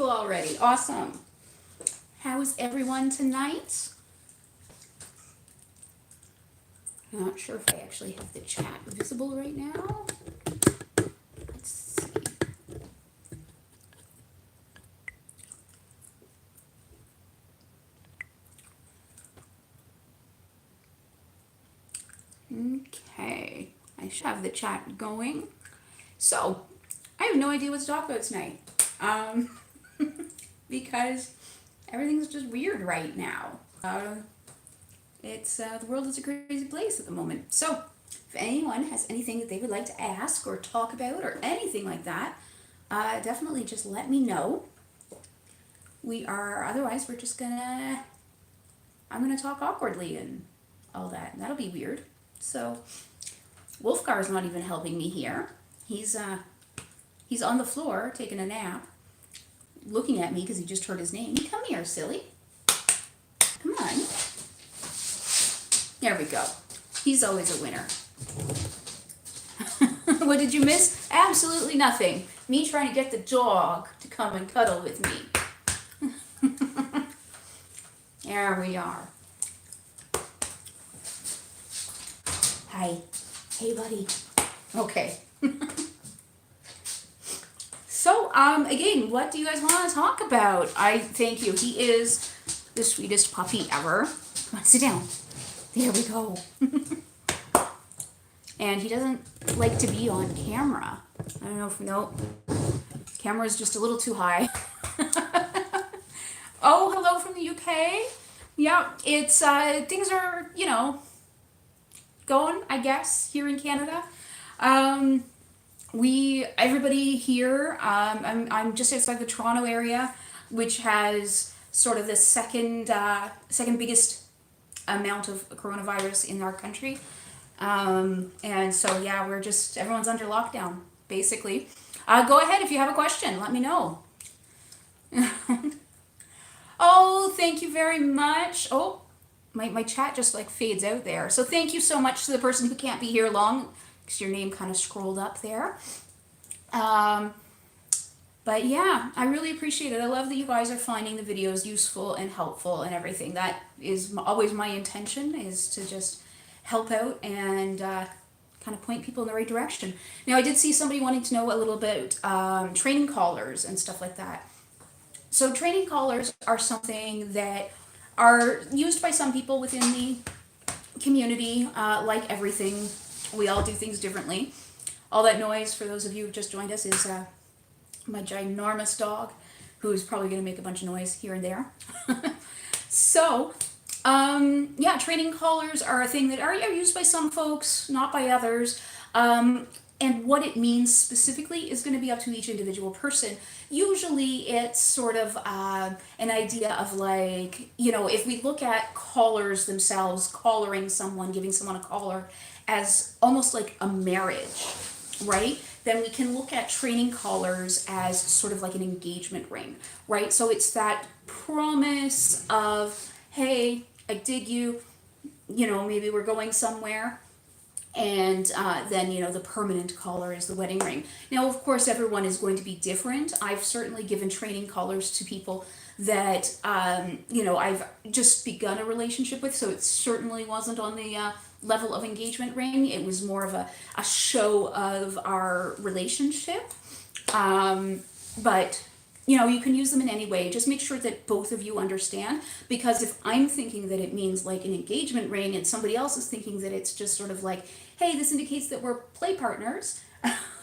people already. Awesome. How's everyone tonight? I'm not sure if I actually have the chat visible right now. Let's see. Okay, I should have the chat going. So, I have no idea what to talk about tonight. Because everything's just weird right now. The world is a crazy place at the moment. So, if anyone has anything that they would like to ask or talk about or anything like that, definitely just let me know. Otherwise we're just I'm gonna talk awkwardly and all that. That'll be weird. So, Wolfgar's not even helping me here. He's on the floor taking a nap, looking at me because he just heard his name. Come here, silly. Come on. There we go. He's always a winner. What did you miss? Absolutely nothing. Me trying to get the dog to come and cuddle with me. There we are. Hi. Hey, buddy. Okay. So, again, what do you guys want to talk about? Thank you. He is the sweetest puppy ever. Come on, sit down. There we go. And he doesn't like to be on camera. I don't know if, no. Camera's just a little too high. Oh, hello from the UK. Yeah, it's, things are, going, I guess, here in Canada. Everybody here, I'm just outside the Toronto area, which has sort of the second biggest amount of coronavirus in our country. And so, yeah, everyone's under lockdown, basically. Go ahead if you have a question, let me know. Oh, thank you very much. Oh, my chat just like fades out there. So thank you so much to the person who can't be here long, because your name kind of scrolled up there. But yeah, I really appreciate it. I love that you guys are finding the videos useful and helpful and everything. That is always my intention, is to just help out and kind of point people in the right direction. Now, I did see somebody wanting to know a little bit training collars and stuff like that. So training collars are something that are used by some people within the community. Like everything, we all do things differently. All that noise, for those of you who just joined us, is my ginormous dog, who's probably going to make a bunch of noise here and there. So, yeah, training collars are a thing that are used by some folks, not by others. And what it means specifically is going to be up to each individual person. Usually it's sort of an idea of like, if we look at collars themselves, collaring someone, giving someone a collar as almost like a marriage, right? Then we can look at training collars as sort of like an engagement ring, right? So it's that promise of, hey, I dig you, maybe we're going somewhere. And then, the permanent collar is the wedding ring. Now, of course, everyone is going to be different. I've certainly given training collars to people that, I've just begun a relationship with, so it certainly wasn't on the level of engagement ring. It was more of a show of our relationship. But you can use them in any way. Just make sure that both of you understand, because if I'm thinking that it means like an engagement ring and somebody else is thinking that it's just sort of like, hey, this indicates that we're play partners,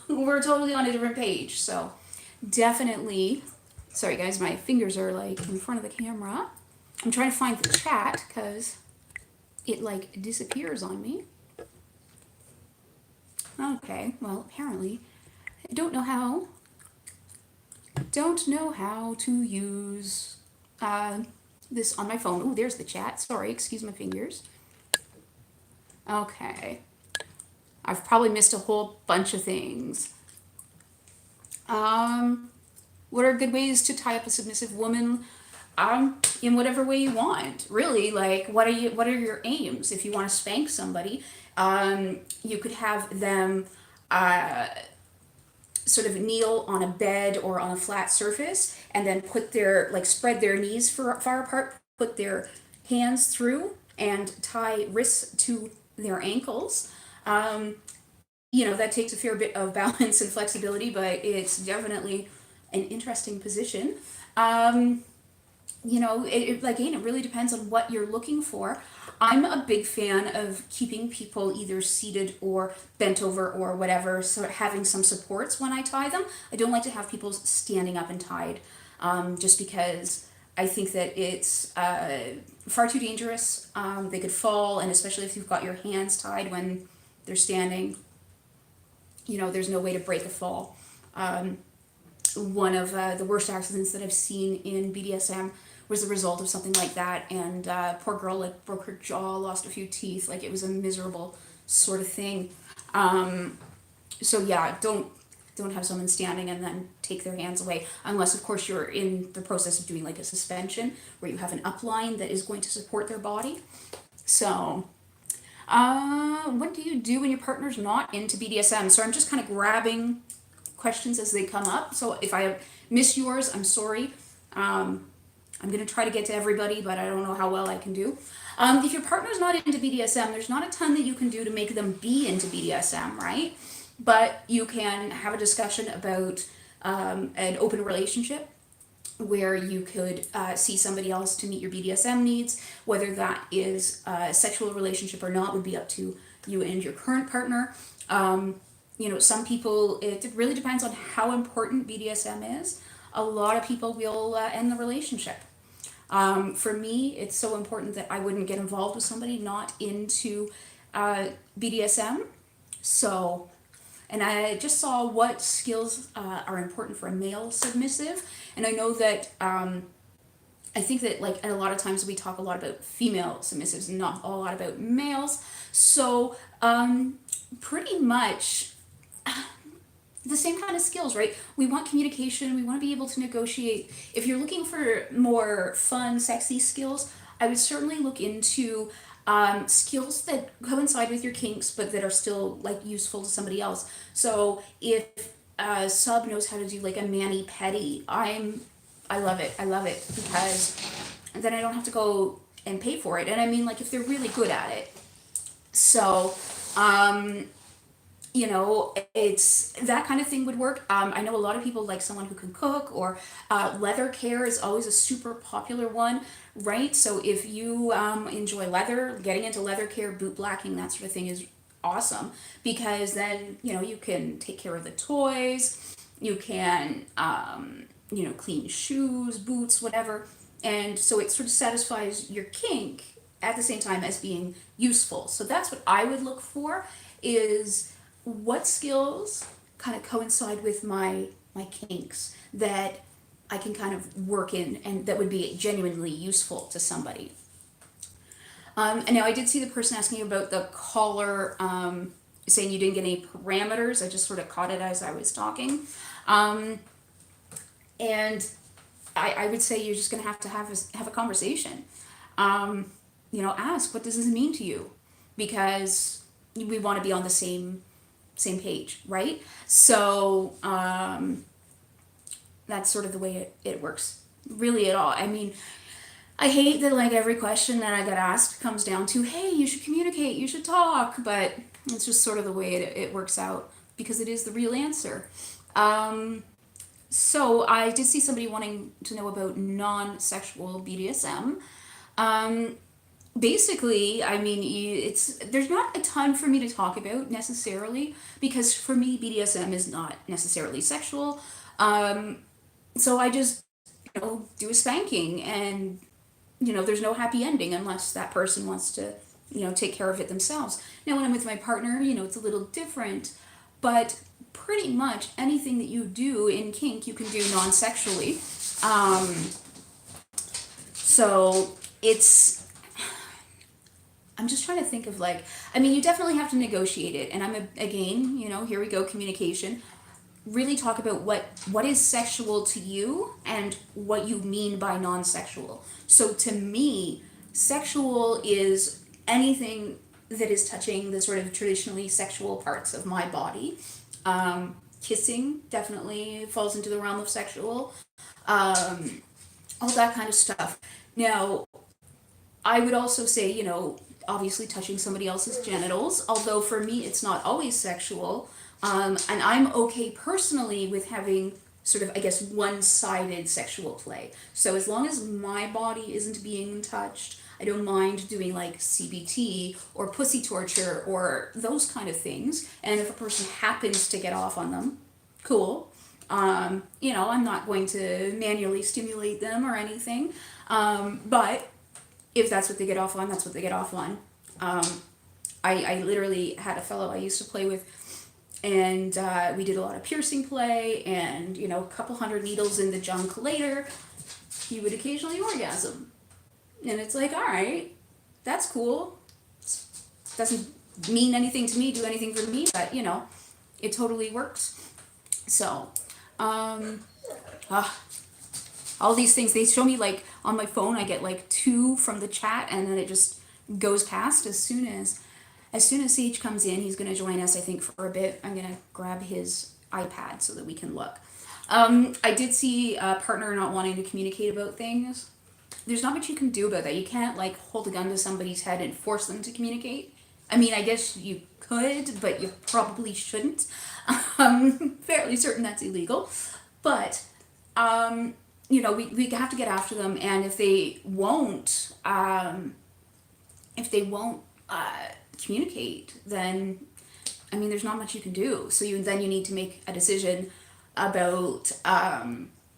we're totally on a different page. So definitely, sorry guys, my fingers are like in front of the camera. I'm trying to find the chat because it like disappears on me. Okay, well, apparently I don't know how to use this on my phone. Oh, there's the chat. Sorry, excuse my fingers. Okay. I've probably missed a whole bunch of things. What are good ways to tie up a submissive woman? In whatever way you want. Really, like, what are your aims? If you want to spank somebody, you could have them sort of kneel on a bed or on a flat surface and then put their, like, spread their knees far apart, put their hands through and tie wrists to their ankles. That takes a fair bit of balance and flexibility, but it's definitely an interesting position. Again, it really depends on what you're looking for. I'm a big fan of keeping people either seated or bent over or whatever, so having some supports when I tie them. I don't like to have people standing up and tied, just because I think that it's far too dangerous. They could fall, and especially if you've got your hands tied when they're standing, there's no way to break a fall. One of the worst accidents that I've seen in BDSM was the result of something like that, and poor girl broke her jaw, lost a few teeth. Like, it was a miserable sort of thing. So yeah, don't have someone standing and then take their hands away, unless of course you're in the process of doing like a suspension where you have an upline that is going to support their body. So what do you do when your partner's not into BDSM? So I'm just kind of grabbing questions as they come up. So if I miss yours, I'm sorry. I'm going to try to get to everybody, but I don't know how well I can do. If your partner's not into BDSM, there's not a ton that you can do to make them be into BDSM, right? But you can have a discussion about an open relationship where you could see somebody else to meet your BDSM needs. Whether that is a sexual relationship or not would be up to you and your current partner. Some people, it really depends on how important BDSM is. A lot of people will end the relationship. For me, it's so important that I wouldn't get involved with somebody not into BDSM. So, and I just saw what skills are important for a male submissive. And I know that I think that, like, a lot of times we talk a lot about female submissives and not a lot about males. So pretty much the same kind of skills, right? We want communication, we want to be able to negotiate. If you're looking for more fun, sexy skills, I would certainly look into skills that coincide with your kinks, but that are still, like, useful to somebody else. So if a sub knows how to do like a mani-pedi, I love it. I love it because then I don't have to go and pay for it. And I mean, like, if they're really good at it. So, it's that kind of thing would work. I know a lot of people like someone who can cook, or leather care is always a super popular one, right? So if you enjoy leather, getting into leather care, boot blacking, that sort of thing is awesome, because then, you can take care of the toys, you can, clean shoes, boots, whatever. And so it sort of satisfies your kink at the same time as being useful. So that's what I would look for, is what skills kind of coincide with my kinks that I can kind of work in and that would be genuinely useful to somebody. And now I did see the person asking about the collar, saying you didn't get any parameters. I just sort of caught it as I was talking. And I would say you're just going to have a conversation. Ask, what does this mean to you? Because we want to be on the same page, right? So that's sort of the way it works, really, at all. I mean, I hate that, like, every question that I get asked comes down to, hey, you should communicate, you should talk, but it's just sort of the way it works out, because it is the real answer. So I did see somebody wanting to know about non-sexual BDSM. Basically, I mean, there's not a ton for me to talk about necessarily, because for me, BDSM is not necessarily sexual. So I just, do a spanking, and, there's no happy ending unless that person wants to, take care of it themselves. Now, when I'm with my partner, it's a little different, but pretty much anything that you do in kink, you can do non-sexually. So I'm just trying to think of, like, I mean, you definitely have to negotiate it. And again, here we go, communication. Really talk about what is sexual to you and what you mean by non-sexual. So to me, sexual is anything that is touching the sort of traditionally sexual parts of my body. Kissing definitely falls into the realm of sexual. Um, all that kind of stuff. Now, I would also say, obviously touching somebody else's genitals, although for me it's not always sexual. And I'm okay personally with having sort of, I guess, one-sided sexual play. So as long as my body isn't being touched, I don't mind doing like CBT or pussy torture or those kind of things. And if a person happens to get off on them, cool. I'm not going to manually stimulate them or anything. But if that's what they get off on, that's what they get off on. I literally had a fellow I used to play with, and we did a lot of piercing play, and a couple hundred needles in the junk later, he would occasionally orgasm. And it's like, all right, that's cool. Doesn't mean anything to me, do anything for me, but it totally works. So, all these things, they show me like on my phone, I get like 2 from the chat, and then it just goes past as soon as Sage comes in. He's going to join us, I think, for a bit. I'm going to grab his iPad so that we can look. I did see a partner not wanting to communicate about things. There's not much you can do about that. You can't like hold a gun to somebody's head and force them to communicate. I mean, I guess you could, but you probably shouldn't. Fairly certain that's illegal. But, we have to get after them, and if they won't communicate, then there's not much you can do. So you need to make a decision about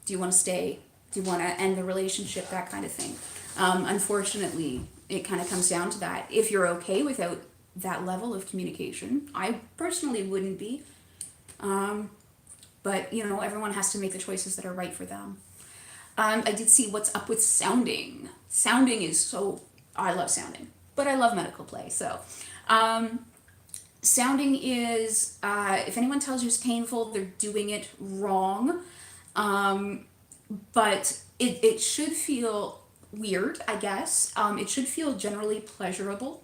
do you want to stay, do you want to end the relationship, that kind of thing. Unfortunately, it kind of comes down to that. If you're okay without that level of communication, I personally wouldn't be. But everyone has to make the choices that are right for them. I did see what's up with sounding. Sounding is so, I love sounding, but I love medical play. So, sounding is, if anyone tells you it's painful, they're doing it wrong. But it should feel weird, I guess. It should feel generally pleasurable.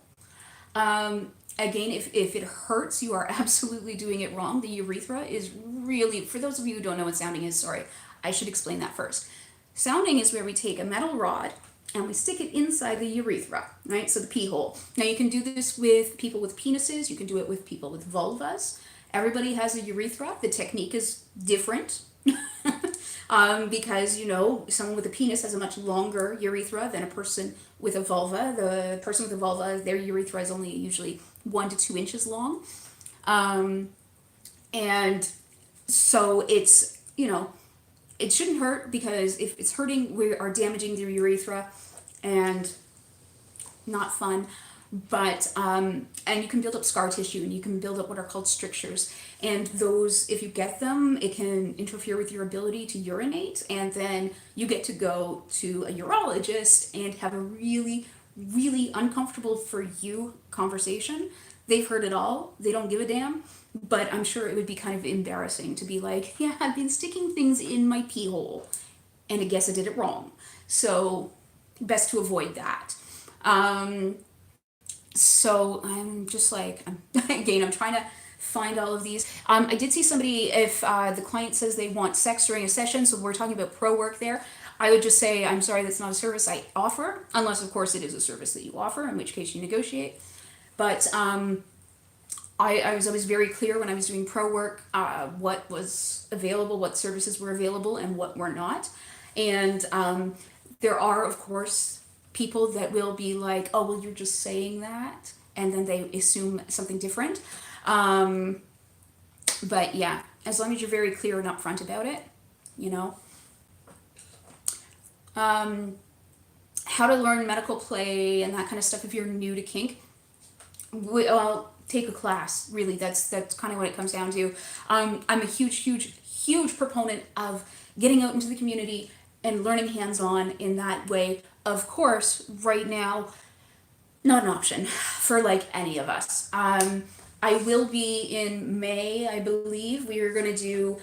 Again, if it hurts, you are absolutely doing it wrong. The urethra is really, for those of you who don't know what sounding is, sorry, I should explain that first. Sounding is where we take a metal rod and we stick it inside the urethra, right? So the pee hole. Now you can do this with people with penises, you can do it with people with vulvas. Everybody has a urethra. The technique is different. Because, someone with a penis has a much longer urethra than a person with a vulva. The person with a vulva, their urethra is only usually 1 to 2 inches long. And so it's, it shouldn't hurt, because if it's hurting, we are damaging the urethra, and not fun. But, and you can build up scar tissue, and you can build up what are called strictures. And those, if you get them, it can interfere with your ability to urinate. And then you get to go to a urologist and have a really, really uncomfortable for you conversation. They've heard it all. They don't give a damn. But I'm sure it would be kind of embarrassing to be like, yeah, I've been sticking things in my pee hole, and I guess I did it wrong. So best to avoid that. So I'm just like, I'm trying to find all of these. I did see somebody, if the client says they want sex during a session, so we're talking about pro work there, I would just say, I'm sorry, that's not a service I offer, unless of course it is a service that you offer, in which case you negotiate. But I was always very clear when I was doing pro work, what was available, what services were available, and what were not. And there are, of course, people that will be like, oh, well, you're just saying that, and then they assume something different. But yeah, as long as you're very clear and upfront about it, how to learn medical play and that kind of stuff if you're new to kink. Well, take a class, really. That's kind of what it comes down to. I'm a huge proponent of getting out into the community and learning hands-on in that way. Of course, right now, not an option for like any of us. I will be in May, I believe. We are going to do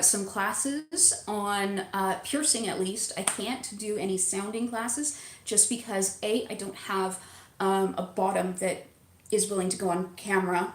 some classes on piercing, at least. I can't do any sounding classes just because, A, I don't have a bottom that is willing to go on camera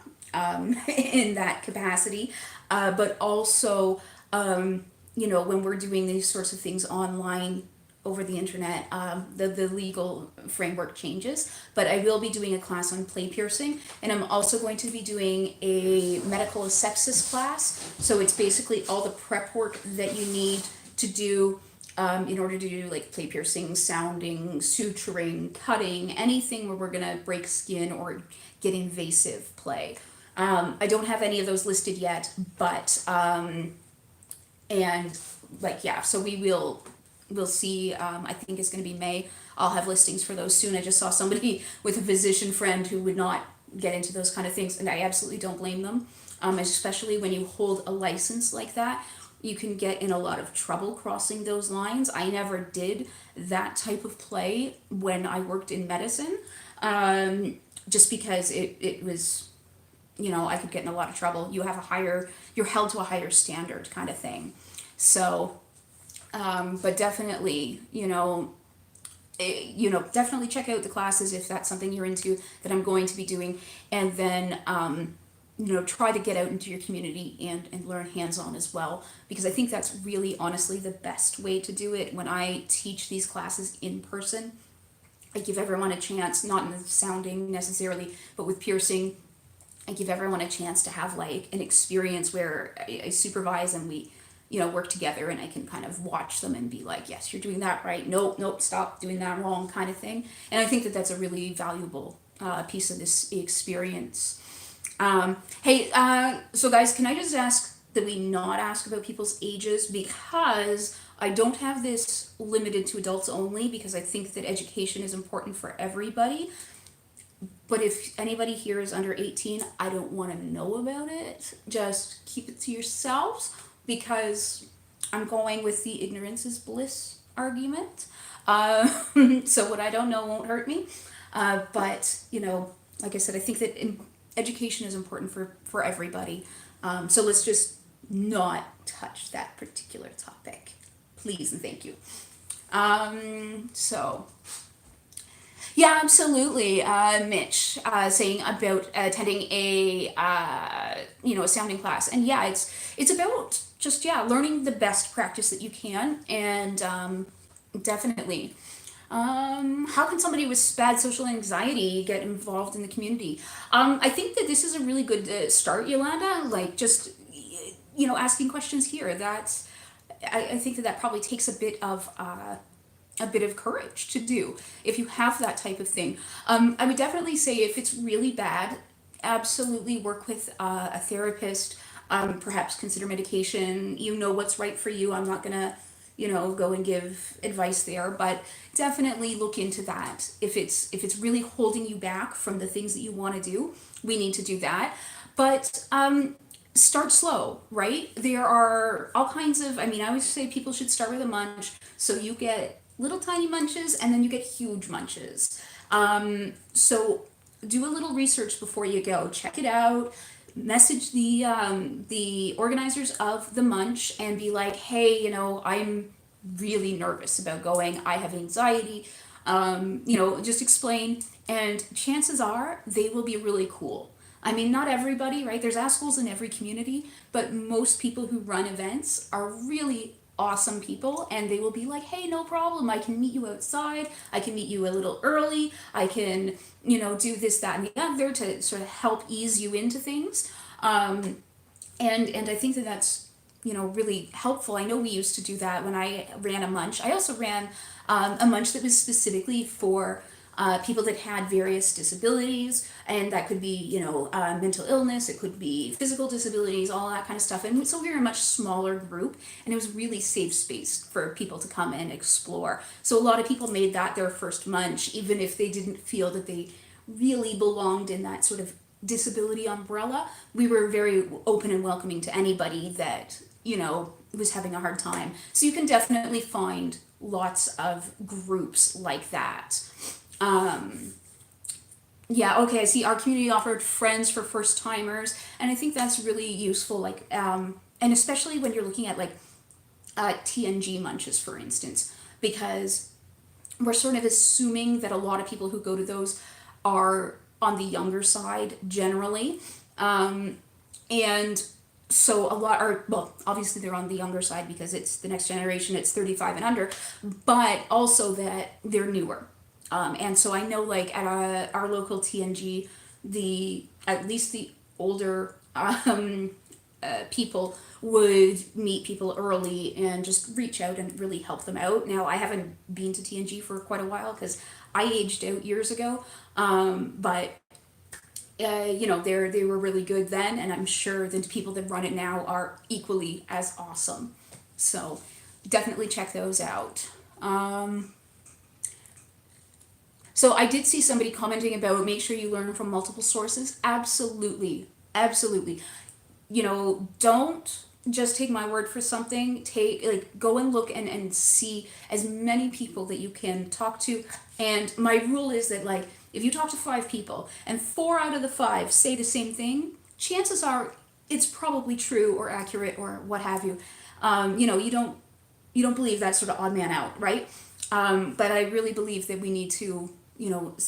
in that capacity, but also, when we're doing these sorts of things online over the internet, the legal framework changes. But I will be doing a class on play piercing, and I'm also going to be doing a medical asepsis class. So it's basically all the prep work that you need to do in order to do like play piercing, sounding, suturing, cutting, anything where we're gonna break skin or get invasive play. I don't have any of those listed yet, but and like yeah, so we'll see. I think it's going to be May. I'll have listings for those soon. I just saw somebody with a physician friend who would not get into those kind of things, and I absolutely don't blame them. Especially when you hold a license like that, you can get in a lot of trouble crossing those lines. I never did that type of play when I worked in medicine, just because it was, I could get in a lot of trouble. You're held to a higher standard kind of thing. So, but definitely, definitely check out the classes if that's something you're into that I'm going to be doing. And then, try to get out into your community and learn hands-on as well, because I think that's really honestly the best way to do it. When I teach these classes in person, I give everyone a chance, not in the sounding necessarily, but with piercing, I give everyone a chance to have like an experience where I supervise and we, work together, and I can kind of watch them and be like, yes, you're doing that right. Nope, stop doing that wrong kind of thing. And I think that that's a really valuable piece of this experience. Hey, so guys, can I just ask that we not ask about people's ages, because I don't have this limited to adults only, because I think that education is important for everybody. But if anybody here is under 18, I don't want to know about it. Just keep it to yourselves, because I'm going with the ignorance is bliss argument. So what I don't know won't hurt me. But, like I said, I think that education is important for everybody. So let's just not touch that particular topic. Please and thank you. Yeah, absolutely. Mitch saying about attending a sounding class, and yeah, it's about just learning the best practice that you can, and definitely. How can somebody with bad social anxiety get involved in the community? I think that this is a really good start, Yolanda. Like just asking questions here. I think that probably takes a bit of courage to do if you have that type of thing. I would definitely say if it's really bad, absolutely work with a therapist. Perhaps consider medication. You know what's right for you. I'm not gonna, go and give advice there, but definitely look into that. If it's really holding you back from the things that you want to do, we need to do that. But start slow, right? There are all kinds of. I always say people should start with a munch, so you get little tiny munches and then you get huge munches. So do a little research before you go. Check it out. Message the organizers of the munch and be like, hey, I'm really nervous about going. I have anxiety. Just explain. And chances are they will be really cool. Not everybody, right? There's assholes in every community, but most people who run events are really awesome people, and they will be like, hey, no problem, I can meet you outside, I can meet you a little early, I can do this, that, and the other to sort of help ease you into things. And I think that that's really helpful. I know we used to do that when I ran a munch. I also ran a munch that was specifically for people that had various disabilities, and that could be, mental illness, it could be physical disabilities, all that kind of stuff. And so we were a much smaller group, and it was really safe space for people to come and explore. So a lot of people made that their first munch, even if they didn't feel that they really belonged in that sort of disability umbrella. We were very open and welcoming to anybody that, was having a hard time. So you can definitely find lots of groups like that. I see our community offered friends for first timers, and I think that's really useful, like and especially when you're looking at like TNG munches, for instance, because we're sort of assuming that a lot of people who go to those are on the younger side generally. And so a lot are, well, obviously they're on the younger side because it's the next generation, it's 35 and under, but also that they're newer. And so I know like at our local TNG, at least the older people would meet people early and just reach out and really help them out. Now, I haven't been to TNG for quite a while because I aged out years ago, but they were really good then, and I'm sure the people that run it now are equally as awesome. So definitely check those out. So I did see somebody commenting about make sure you learn from multiple sources. Absolutely, absolutely. Don't just take my word for something. Go and look and see as many people that you can talk to. And my rule is that like if you talk to 5 people and 4 out of the 5 say the same thing, chances are it's probably true or accurate or what have you. You don't believe that sort of odd man out, right? But I really believe that we need to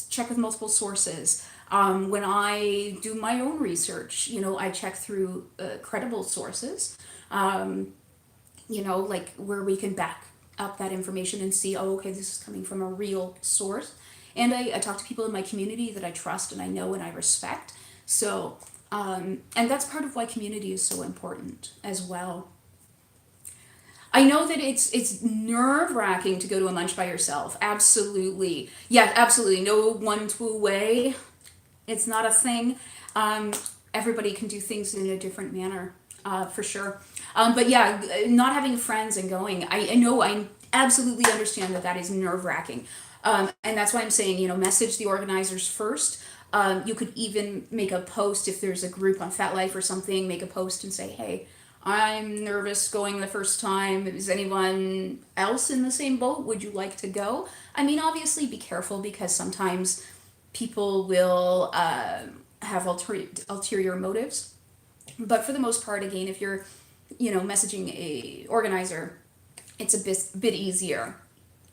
check with multiple sources. When I do my own research, I check through credible sources, like where we can back up that information and see, oh, okay, this is coming from a real source. And I talk to people in my community that I trust and I know and I respect. So, and that's part of why community is so important as well. I know that it's nerve-wracking to go to a munch by yourself. Absolutely. Yeah, absolutely. No one-two way. It's not a thing. Everybody can do things in a different manner, for sure. But yeah, not having friends and going, I know I absolutely understand that is nerve-wracking. And that's why I'm saying, message the organizers first. You could even make a post if there's a group on Fat Life or something, make a post and say, hey, I'm nervous going the first time. Is anyone else in the same boat? Would you like to go? I mean, obviously be careful because sometimes people will have ulterior motives. But for the most part, again, if you're, messaging a organizer, it's a bit easier.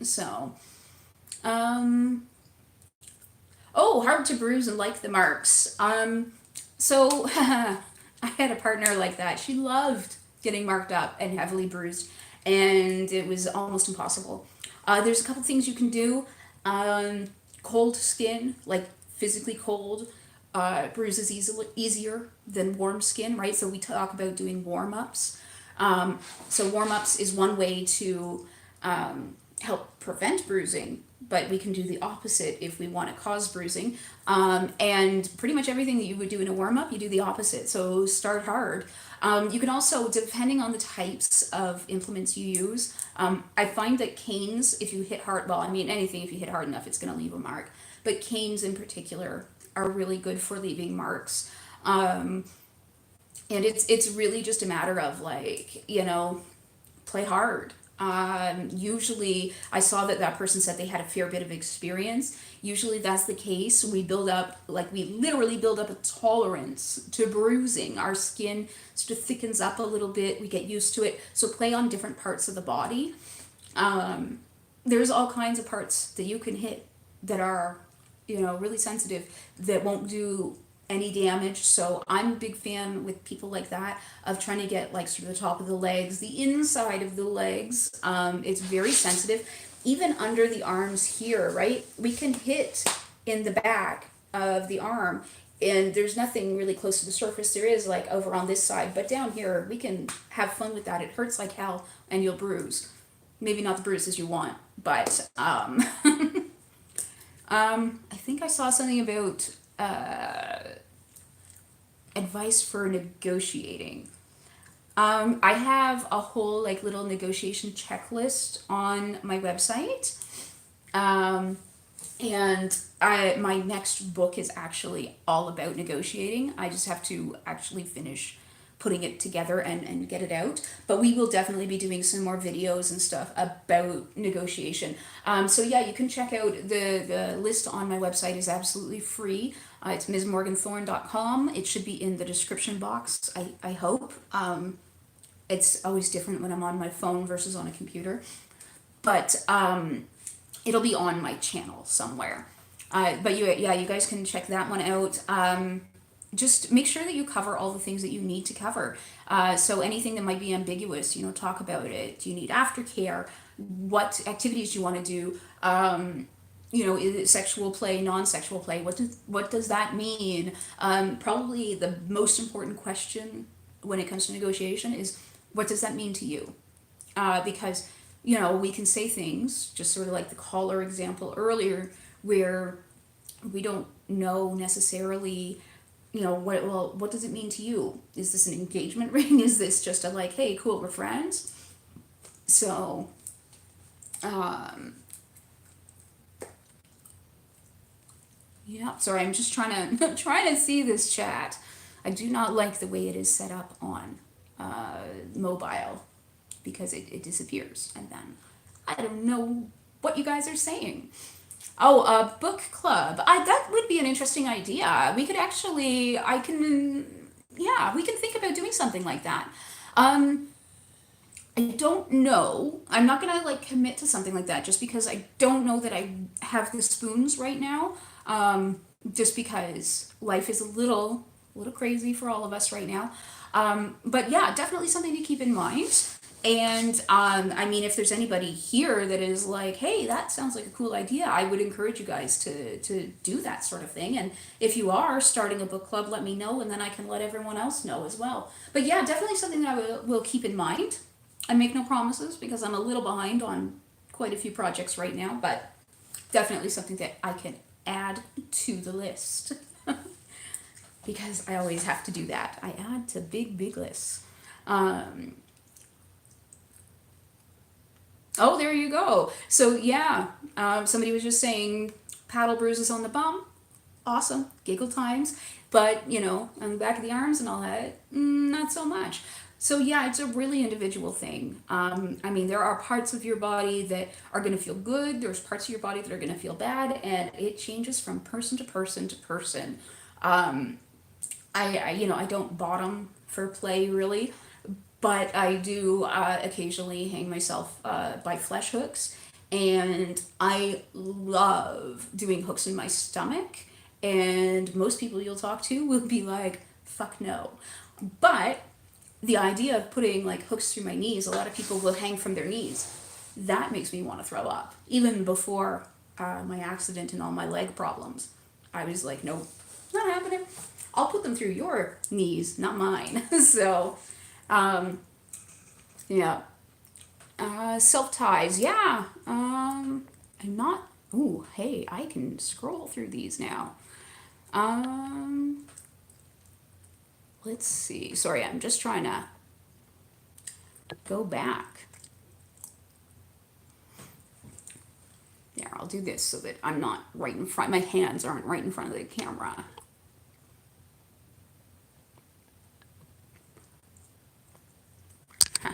So, hard to bruise and like the marks. So I had a partner like that. She loved getting marked up and heavily bruised, and it was almost impossible. There's a couple things you can do. Cold skin, like physically cold, bruises easier than warm skin, right? So we talk about doing warm-ups. So warm-ups is one way to help prevent bruising, but we can do the opposite if we want to cause bruising. And pretty much everything that you would do in a warm-up, you do the opposite. So start hard. You can also, depending on the types of implements you use, I find that canes, if you hit hard, well, I mean anything, if you hit hard enough, it's going to leave a mark. But canes in particular are really good for leaving marks. And it's really just a matter of play hard. Usually I saw that person said they had a fair bit of experience. Usually that's the case. We literally build up a tolerance to bruising. Our skin sort of thickens up a little bit. We get used to it. So play on different parts of the body. There's all kinds of parts that you can hit that are, really sensitive that won't do any damage. So I'm a big fan with people like that of trying to get sort of the top of the legs, the inside of the legs. It's very sensitive. Even under the arms here, right? We can hit in the back of the arm and there's nothing really close to the surface. There is over on this side, but down here we can have fun with that. It hurts like hell and you'll bruise. Maybe not the bruises you want, but I think I saw something about advice for negotiating. I have a whole little negotiation checklist on my website. And my next book is actually all about negotiating. I just have to actually finish putting it together and get it out. But we will definitely be doing some more videos and stuff about negotiation. So yeah, you can check out the list on my website is absolutely free. It's msmorganthorne.com. It should be in the description box, I hope. It's always different when I'm on my phone versus on a computer. But it'll be on my channel somewhere. But you guys can check that one out. Just make sure that you cover all the things that you need to cover. So anything that might be ambiguous, talk about it. Do you need aftercare? What activities do you want to do? Is it sexual play, non-sexual play? What does that mean? Probably the most important question when it comes to negotiation is, what does that mean to you? Because we can say things, just sort of like the caller example earlier, where we don't know necessarily, what does it mean to you? Is this an engagement ring? Is this just a like, hey, cool, we're friends? So, yeah, sorry, I'm just trying to trying to see this chat. I do not like the way it is set up on mobile, because it disappears and then I don't know what you guys are saying. Oh, a book club. That would be an interesting idea. We could actually, yeah, we can think about doing something like that. I don't know. I'm not gonna like commit to something like that just because I don't know that I have the spoons right now. Just because life is a little crazy for all of us right now. But yeah, definitely something to keep in mind. And I mean, if there's anybody here that is like, hey, that sounds like a cool idea, I would encourage you guys to do that sort of thing. And if you are starting a book club, let me know, and then I can let everyone else know as well. But yeah, definitely something that I will keep in mind. I make no promises because I'm a little behind on quite a few projects right now, but definitely something that I can add to the list. Because I always have to do that. I add to big lists. Oh, there you go. So yeah, somebody was just saying paddle bruises on the bum. Awesome, giggle times. But on the back of the arms and all that, not so much. So yeah, it's a really individual thing. I mean, there are parts of your body that are going to feel good. There's parts of your body that are going to feel bad, and it changes from person to person to person. I don't bottom for play really, but I do occasionally hang myself by flesh hooks, and I love doing hooks in my stomach. And most people you'll talk to will be like, "Fuck no," but the idea of putting like hooks through my knees, a lot of people will hang from their knees. That makes me want to throw up. Even before my accident and all my leg problems, I was like, nope, not happening. I'll put them through your knees, not mine. So, yeah. Self ties, yeah. I'm not. Ooh, hey, I can scroll through these now. Let's see. Sorry, I'm just trying to go back. There, I'll do this so that I'm not right in front. My hands aren't right in front of the camera. Huh.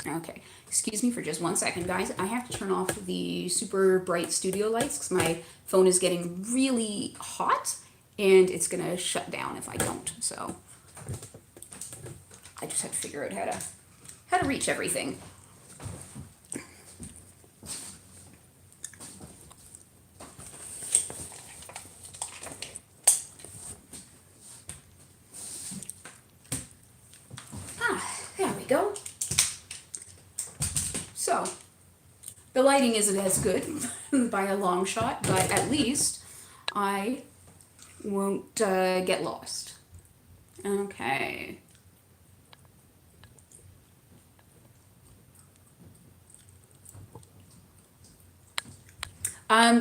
Okay. Excuse me for just 1 second, guys. I have to turn off the super bright studio lights because my phone is getting really hot and it's going to shut down if I don't. So I just have to figure out how to reach everything. There we go. So the lighting isn't as good by a long shot, but at least I won't get lost. Okay.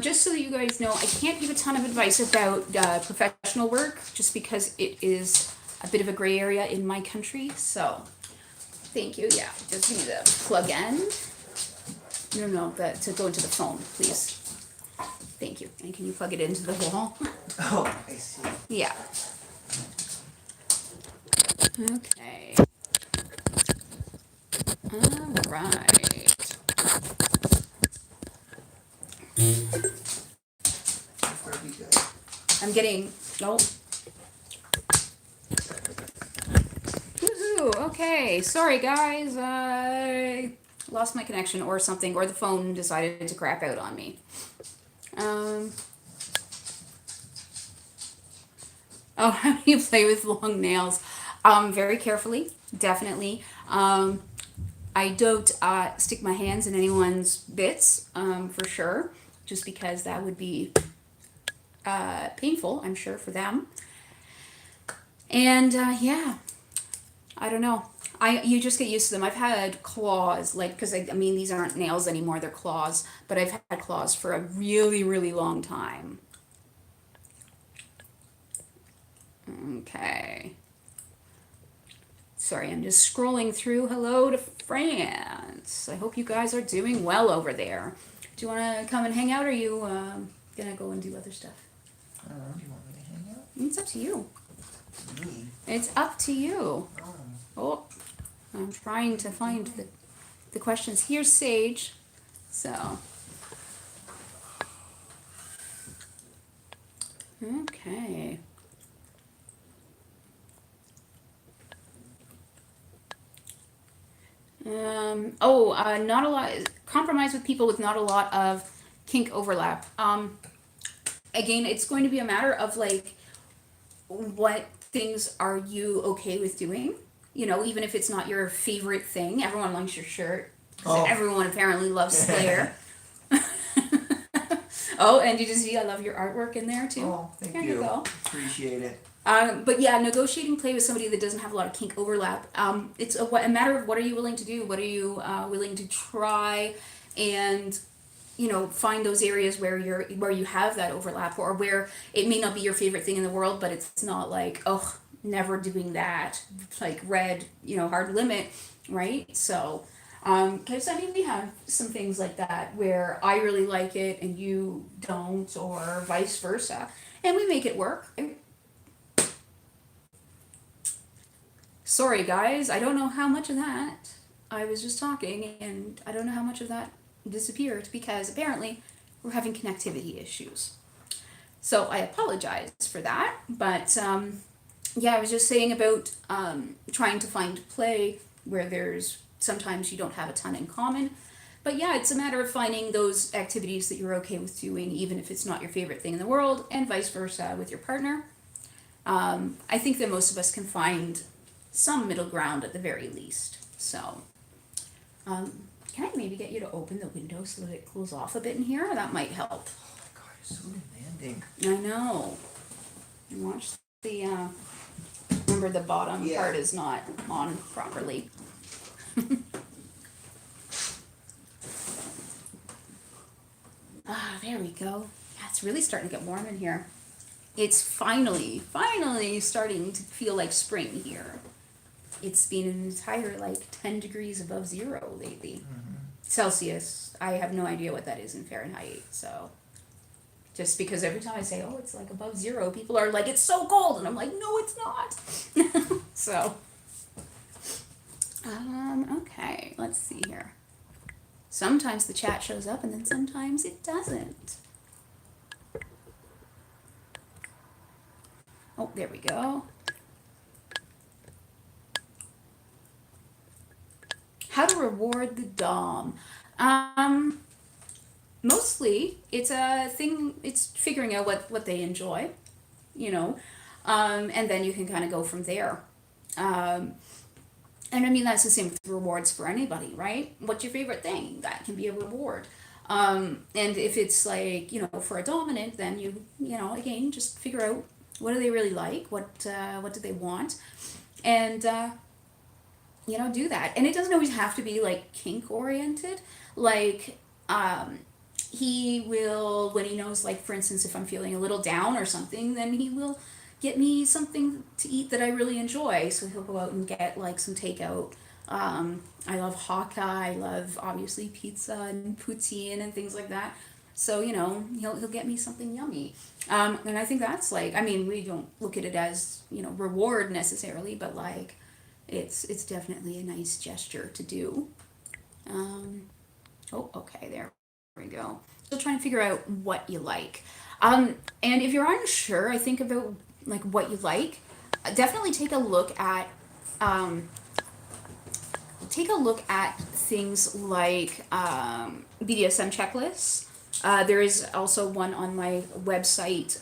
Just so that you guys know, I can't give a ton of advice about professional work just because it is a bit of a gray area in my country. So, thank you. Yeah, just need a plug end. No, to go into the phone, please. Thank you. And can you plug it into the wall? Oh, I see. Yeah. Okay. All right. That'll be good. I'm getting. Oh. Woohoo! Okay. Sorry, guys. I lost my connection or something, or the phone decided to crap out on me. Oh, how do you play with long nails? Very carefully, definitely. I don't stick my hands in anyone's bits, for sure, just because that would be painful, I'm sure, for them. And yeah, I don't know. You just get used to them. I've had claws, like, because I mean, these aren't nails anymore, they're claws, but I've had claws for a really, really long time. Okay. Sorry, I'm just scrolling through. Hello to France. I hope you guys are doing well over there. Do you want to come and hang out, or are you gonna go and do other stuff? I don't know, do you want me to hang out? It's up to you. Me? It's up to you. Oh. Oh, I'm trying to find the questions. Here's Sage. So. Okay. Not a lot. Compromise with people with not a lot of kink overlap. Again, it's going to be a matter of like, what things are you okay with doing? You know, even if it's not your favorite thing. Everyone likes your shirt. Oh. Everyone apparently loves Slayer. Oh, and did you see I love your artwork in there too? Oh, thank There you. you go. Appreciate it. But yeah, negotiating play with somebody that doesn't have a lot of kink overlap. It's a matter of what are you willing to do? What are you willing to try? And find those areas where you have that overlap, or where it may not be your favorite thing in the world, but it's not like, oh, never doing that, like red, hard limit, right? So, because I mean, we have some things like that where I really like it and you don't, or vice versa, and we make it work. Sorry, guys, I don't know how much of that. I was just talking, and I don't know how much of that disappeared because apparently we're having connectivity issues. So I apologize for that, but yeah, I was just saying about trying to find play where there's sometimes you don't have a ton in common. But yeah, it's a matter of finding those activities that you're okay with doing, even if it's not your favorite thing in the world, and vice versa with your partner. I think that most of us can find some middle ground at the very least. So, can I maybe get you to open the window so that it cools off a bit in here? That might help. Oh my god, you're so demanding. I know. And watch the, remember the bottom part is not on properly. There we go. Yeah, it's really starting to get warm in here. It's finally starting to feel like spring here. It's been an entire 10 degrees above zero lately. Mm-hmm. Celsius. I have no idea what that is in Fahrenheit, so. Just because every time I say, oh, it's above zero, people are like, it's so cold, and I'm like, no, it's not. So. Okay, let's see here. Sometimes the chat shows up and then sometimes it doesn't. Oh, there we go. How to reward the Dom. Mostly it's a thing, it's figuring out what they enjoy, and then you can kind of go from there. And I mean, that's the same with rewards for anybody, right? What's your favorite thing? That can be a reward. And if it's for a dominant, then you again, just figure out what do they really like, what do they want, and do that. And it doesn't always have to be kink oriented. He will, when he knows, for instance, if I'm feeling a little down or something, then he will get me something to eat that I really enjoy. So he'll go out and get some takeout. I love Hawkeye. I love obviously pizza and poutine and things like that. So he'll get me something yummy. And I think that's we don't look at it as reward necessarily, but it's definitely a nice gesture to do. Oh, okay, there we go. So trying to figure out what you like. And if you're unsure, I think about what you like, definitely take a look at things like BDSM checklists. There is also one on my website.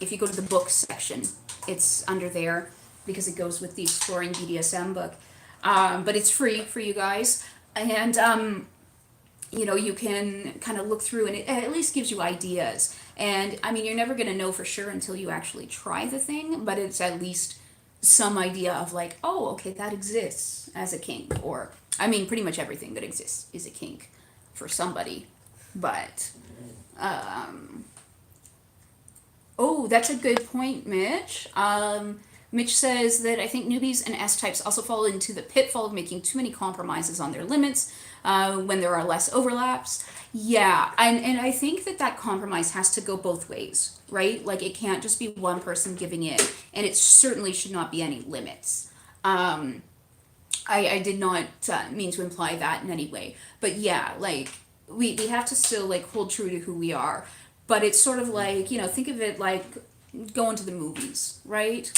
If you go to the books section, it's under there because it goes with the Exploring BDSM book. But it's free for you guys. And, you know, you can kind of look through and it at least gives you ideas. And I mean, you're never going to know for sure until you actually try the thing, but it's at least some idea of like, oh, okay, that exists as a kink. Or, I mean, pretty much everything that exists is a kink for somebody. But, oh, that's a good point, Mitch. Mitch says that I think newbies and S-types also fall into the pitfall of making too many compromises on their limits when there are less overlaps. Yeah, and I think that compromise has to go both ways, right? Like, it can't just be one person giving in, and it certainly should not be any limits. I did not mean to imply that in any way. But yeah, like, we have to still, like, hold true to who we are. But it's sort of like, you know, think of it like going to the movies, right?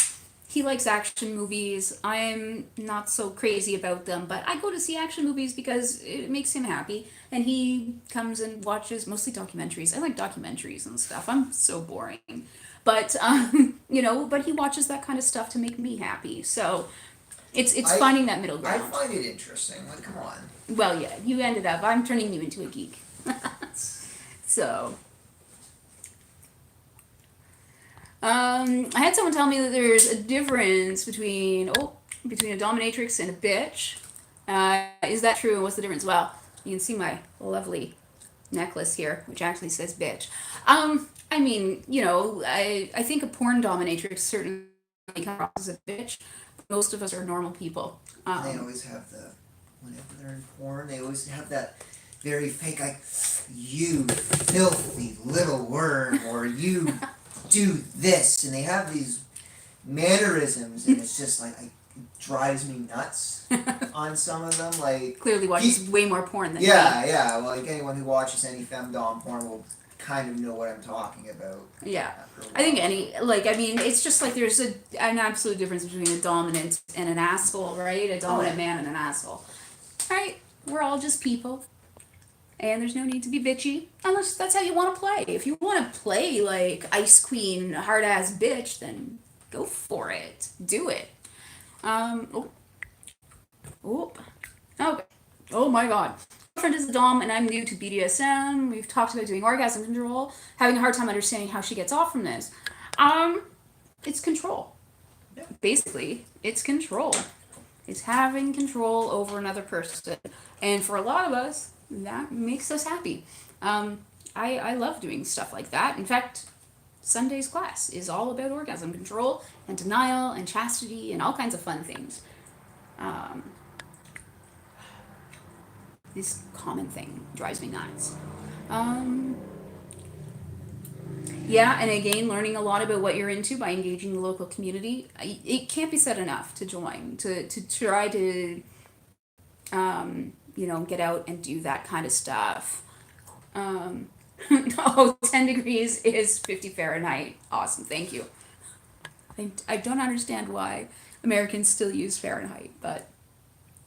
He likes action movies. I'm not so crazy about them, but I go to see action movies because it makes him happy. And he comes and watches mostly documentaries. I like documentaries and stuff. I'm so boring. But, you know, but he watches that kind of stuff to make me happy. So it's finding that middle I ground. find it interesting. Like, come on. Well, yeah, you ended up, I'm turning you into a geek. So. I had someone tell me that there's a difference between a dominatrix and a bitch. Is that true? And what's the difference? Well, you can see my lovely necklace here, which actually says bitch. I mean, you know, I think a porn dominatrix certainly comes across as a bitch. Most of us are normal people. They always have whenever they're in porn, they always have that very fake, like, you filthy little worm, or you do this, and they have these mannerisms, and it's just like, it drives me nuts on some of them. Like, clearly watches way more porn than me. Yeah. Well, like, anyone who watches any femdom porn will kind of know what I'm talking about. Yeah, I think it's just like there's an absolute difference between a dominant and an asshole, right? A dominant man and an asshole. Right? We're all just people. And there's no need to be bitchy, unless that's how you want to play. If you want to play like Ice Queen, hard-ass bitch, then go for it. Do it. Okay. Oh my god. My friend is a dom and I'm new to BDSM. We've talked about doing orgasm control, having a hard time understanding how she gets off from this. It's control. Basically, it's control. It's having control over another person. And for a lot of us, that makes us happy. I love doing stuff like that. In fact, Sunday's class is all about orgasm control and denial and chastity and all kinds of fun things. This common thing drives me nuts. Yeah, and again, learning a lot about what you're into by engaging the local community. It can't be said enough to join, to try to, you know, get out and do that kind of stuff. No, 10 degrees is 50 Fahrenheit. Awesome, thank you. I don't understand why Americans still use Fahrenheit, but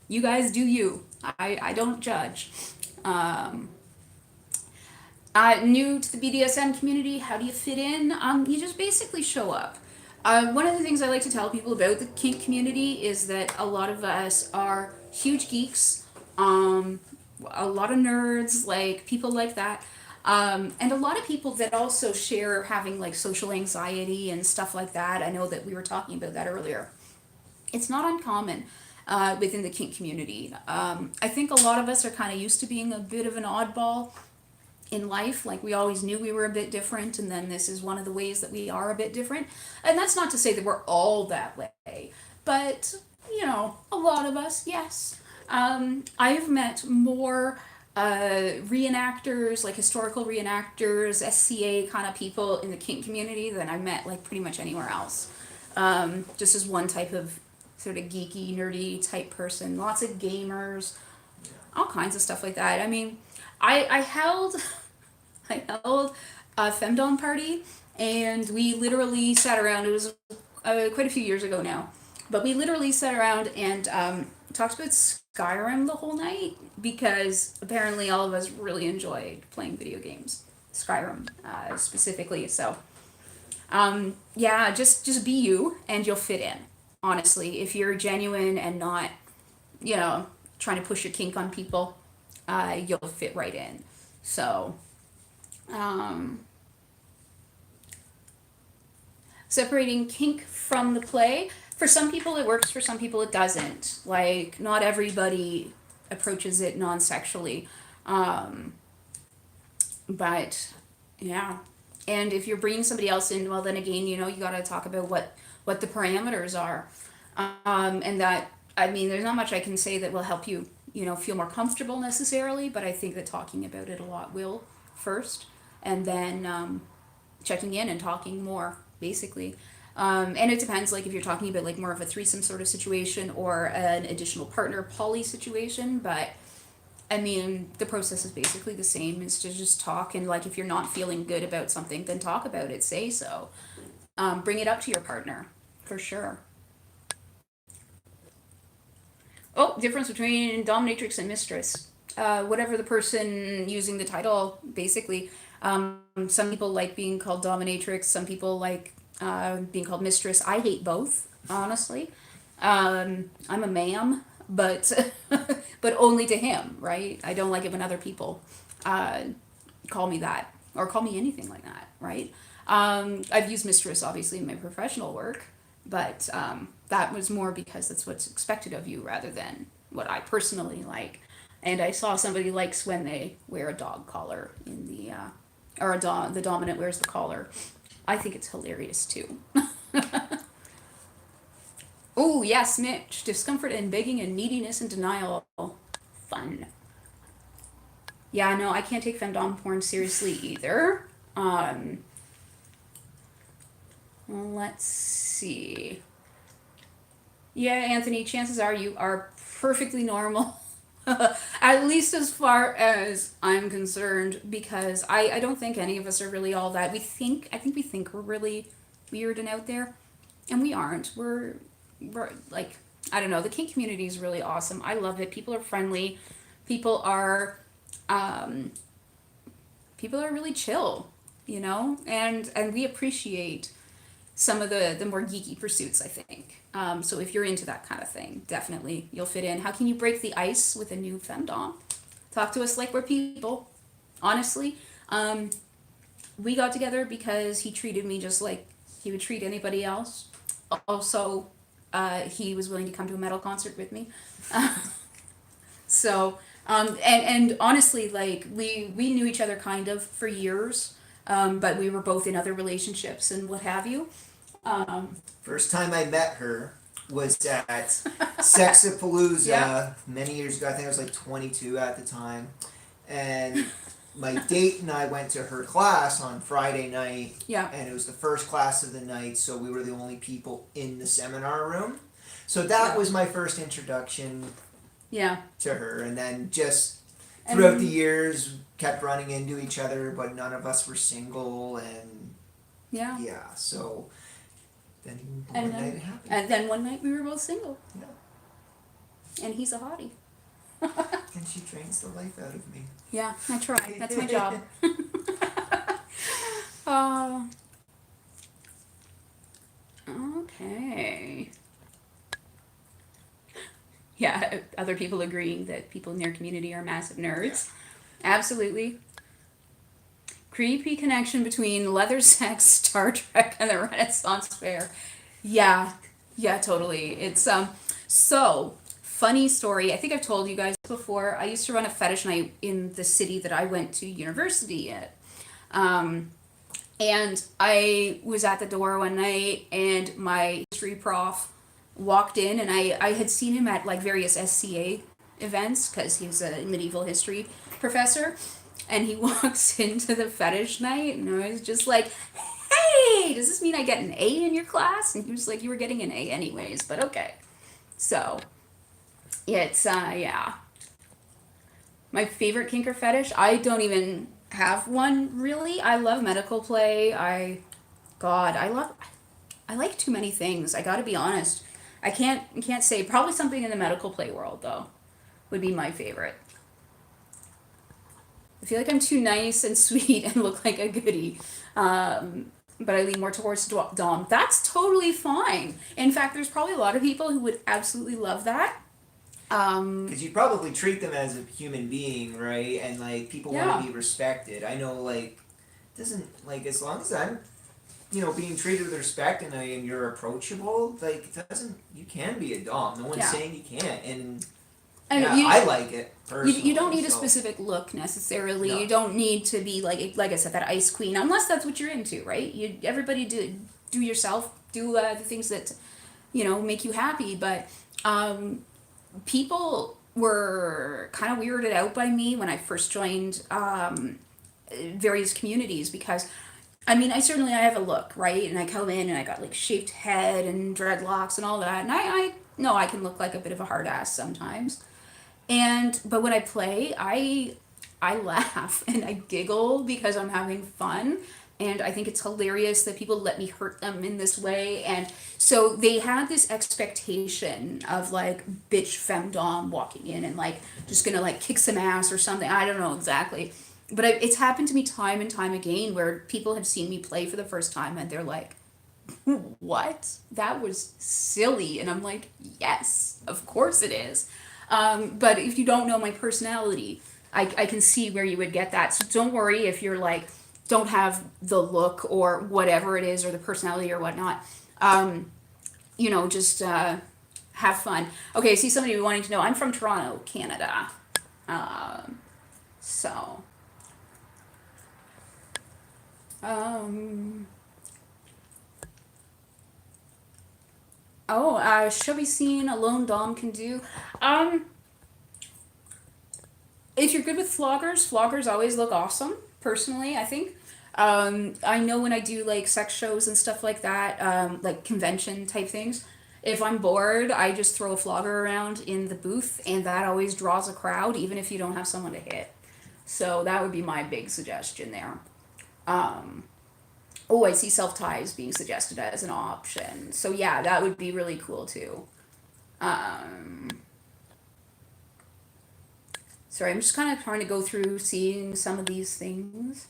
you guys do you. I don't judge. New to the BDSM community, how do you fit in? You just basically show up. One of the things I like to tell people about the kink community is that a lot of us are huge geeks, a lot of nerds, like people like that, and a lot of people that also share having like social anxiety and stuff like that. I know that we were talking about that earlier. It's not uncommon within the kink community. I think a lot of us are kind of used to being a bit of an oddball in life. Like, we always knew we were a bit different, and then this is one of the ways that we are a bit different. And that's not to say that we're all that way, but you know, a lot of us, yes. I've met more reenactors, like historical reenactors, SCA kind of people in the kink community than I've met like pretty much anywhere else. Just as one type of sort of geeky, nerdy type person. Lots of gamers, all kinds of stuff like that. I mean, I held a femdom party, and we literally sat around. It was quite a few years ago now, but we literally sat around and talked about Skyrim the whole night, because apparently all of us really enjoyed playing video games, Skyrim specifically. So Yeah, just be you and you'll fit in. Honestly, if you're genuine and not, you know, trying to push your kink on people, you'll fit right in. So, um, separating kink from the play. For some people it works, for some people it doesn't. Like, not everybody approaches it non sexually. Um, but, yeah. And if you're bringing somebody else in, well, then again, you know, you got to talk about what the parameters are. And that, I mean, there's not much I can say that will help you, you know, feel more comfortable necessarily, but I think that talking about it a lot will first. And then checking in and talking more, basically. And it depends, like, if you're talking about, like, more of a threesome sort of situation or an additional partner poly situation, but I mean, the process is basically the same. It's to just talk, and, like, if you're not feeling good about something, then talk about it, say so. Bring it up to your partner, for sure. Oh, difference between dominatrix and mistress. Whatever the person using the title, basically. Some people like being called dominatrix. Some people like being called mistress. I hate both, honestly. I'm a ma'am, but but only to him, right? I don't like it when other people uh, call me that or call me anything like that, right? I've used mistress obviously in my professional work, but that was more because that's what's expected of you rather than what I personally like. And I saw somebody likes when they wear a dog collar in the or the dominant wears the collar. I think it's hilarious too. Oh yes, Mitch. Discomfort and begging and neediness and denial. Fun. Yeah, no, I can't take femdom porn seriously either. Um, let's see. Yeah, Anthony, chances are you are perfectly normal. At least as far as I'm concerned, because I don't think any of us are really all that. I think we think we're really weird and out there, and we aren't. We're like, I don't know, the kink community is really awesome. I love it. People are friendly. People are, um, people are really chill, you know, and we appreciate some of the more geeky pursuits, I think. So if you're into that kind of thing, definitely you'll fit in. How can you break the ice with a new femdom? Talk to us like we're people. Honestly, um, we got together because he treated me just like he would treat anybody else. Also, he was willing to come to a metal concert with me. So, and honestly, like, we knew each other kind of for years, but we were both in other relationships and what have you. Um, First time I met her was at Sexapalooza Yeah. many years ago. I think I was like 22 at the time. And my date and I went to her class on Friday night, yeah, and it was the first class of the night, so we were the only people in the seminar room. So that Yeah. was my first introduction yeah. to her, and then just And throughout the years kept running into each other, but none of us were single, and yeah. yeah, so then And one night then, it happened. and then one night we were both single, Yeah. and he's a hottie. And she drains the life out of me. Yeah, I try. That's my job. uh, okay. Yeah, other people agreeing that people in their community are massive nerds. Absolutely. Creepy connection between leather sex, Star Trek, and the Renaissance Fair. Yeah, yeah, totally. It's so funny story. I think I've told you guys before. I used to run a fetish night in the city that I went to university at. Um, and I was at the door one night, and my history prof walked in, and I had seen him at, like, various SCA events because he was a medieval history professor. And he walks into the fetish night, and I was just like, hey, does this mean I get an A in your class? And he was like, you were getting an A anyways, but okay. So, it's, yeah. My favorite kink or fetish? I don't even have one, really. I love medical play. God, I like too many things. I gotta be honest. I can't say. Probably something in the medical play world, though, would be my favorite. I feel like I'm too nice and sweet and look like a goodie. but I lean more towards dom. That's totally fine. In fact, there's probably a lot of people who would absolutely love that. Because you probably treat them as a human being, right? And like people want Yeah. to be respected. I know, like, doesn't like as long as I'm, being treated with respect and you're approachable, like it doesn't you can be a dom. No one's Yeah. saying you can't, and I yeah, mean, I like it personally. you don't need a so. specific look necessarily. No. You don't need to be like I said, that ice queen, unless that's what you're into, right? You everybody do yourself, do the things that make you happy. But people were kind of weirded out by me when I first joined various communities because I mean, I have a look, right? And I come in and I got like shaved head and dreadlocks and all that. And I know I can look like a bit of a hard ass sometimes. But when I play, I laugh and I giggle because I'm having fun. And I think it's hilarious that people let me hurt them in this way. And so they had this expectation of like bitch femdom walking in and like just gonna like kick some ass or something. I don't know exactly. But it's happened to me time and time again where people have seen me play for the first time and they're like, what? That was silly. And I'm like, yes, of course it is. But if you don't know my personality, I can see where you would get that. So don't worry if you're like, don't have the look or whatever it is or the personality or whatnot. Just have fun. Okay, I see somebody wanting to know. I'm from Toronto, Canada. So. Um, shall be seen, a lone dom can do. If you're good with floggers always look awesome, personally, I think. I know when I do like sex shows and stuff like that, like convention type things, if I'm bored, I just throw a flogger around in the booth and that always draws a crowd, even if you don't have someone to hit. So that would be my big suggestion there. Oh, I see self ties being suggested as an option. So yeah, that would be really cool too. Um, Sorry, I'm just kind of trying to go through seeing some of these things.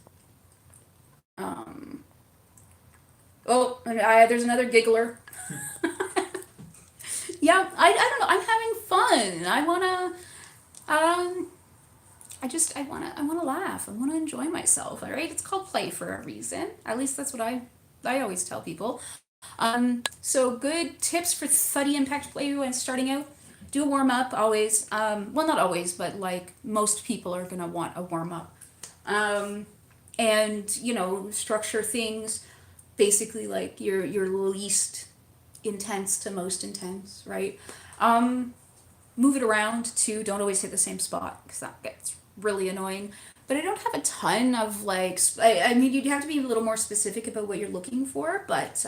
Um, and there's another giggler. Yeah, I don't know. I'm having fun. I wanna I wanna laugh. I wanna enjoy myself. All right, it's called play for a reason. At least that's what I always tell people. So good tips for thuddy impact play when starting out. Do a warm up always. Well, not always, but like most people are gonna want a warm up. And structure things basically like your least intense to most intense, right? Move it around too. Don't always hit the same spot because that gets really annoying. But I don't have a ton of like. I mean, you'd have to be a little more specific about what you're looking for. But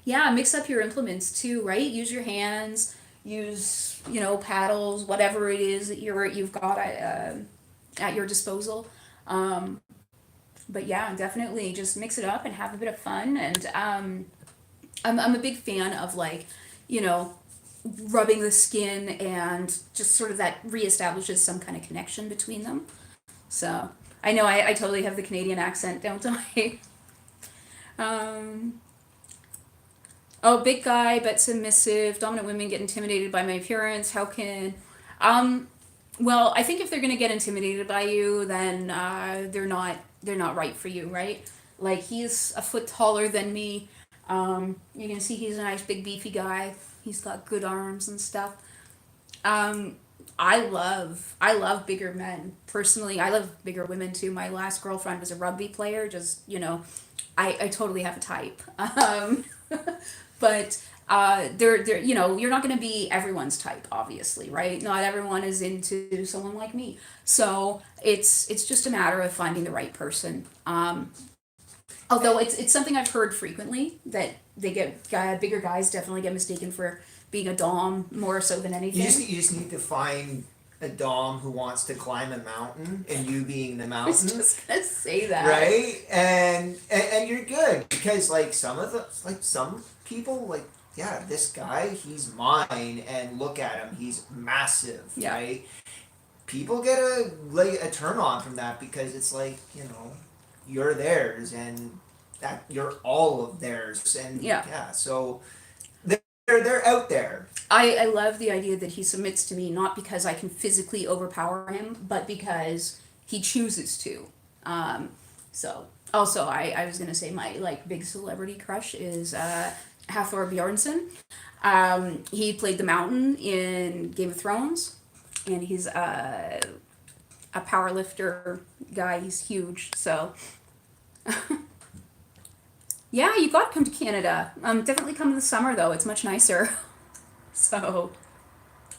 yeah, mix up your implements too, right? Use your hands. Use paddles, whatever it is that you've got at your disposal. But yeah, definitely just mix it up and have a bit of fun. And I'm a big fan of like, rubbing the skin and just sort of that reestablishes some kind of connection between them. So I know I totally have the Canadian accent, don't I? um, big guy but submissive. Dominant women get intimidated by my appearance. How can? Well, I think if they're gonna get intimidated by you, then they're not right for you, right? Like he's a foot taller than me. You can see he's a nice big beefy guy. He's got good arms and stuff. I love bigger men. Personally, I love bigger women too. My last girlfriend was a rugby player. Just I totally have a type. But they're you're not going to be everyone's type, obviously, right? Not everyone is into someone like me. So it's just a matter of finding the right person. Although it's something I've heard frequently that bigger guys definitely get mistaken for being a dom more so than anything. You just need to find a dom who wants to climb a mountain, and you being the mountain. I was just gonna say that. Right, and you're good because like some people like yeah this guy he's mine and look at him he's massive Yeah. Right. People get a turn on from that because it's like you're theirs and that you're all of theirs, and Yeah. so they're out there. I love the idea that he submits to me not because I can physically overpower him, but because he chooses to. So also I was gonna say my like big celebrity crush is Hathor Bjornsson. He played the Mountain in Game of Thrones, and he's a power lifter guy. He's huge. So yeah, you got to come to Canada. Definitely come in the summer though. It's much nicer. So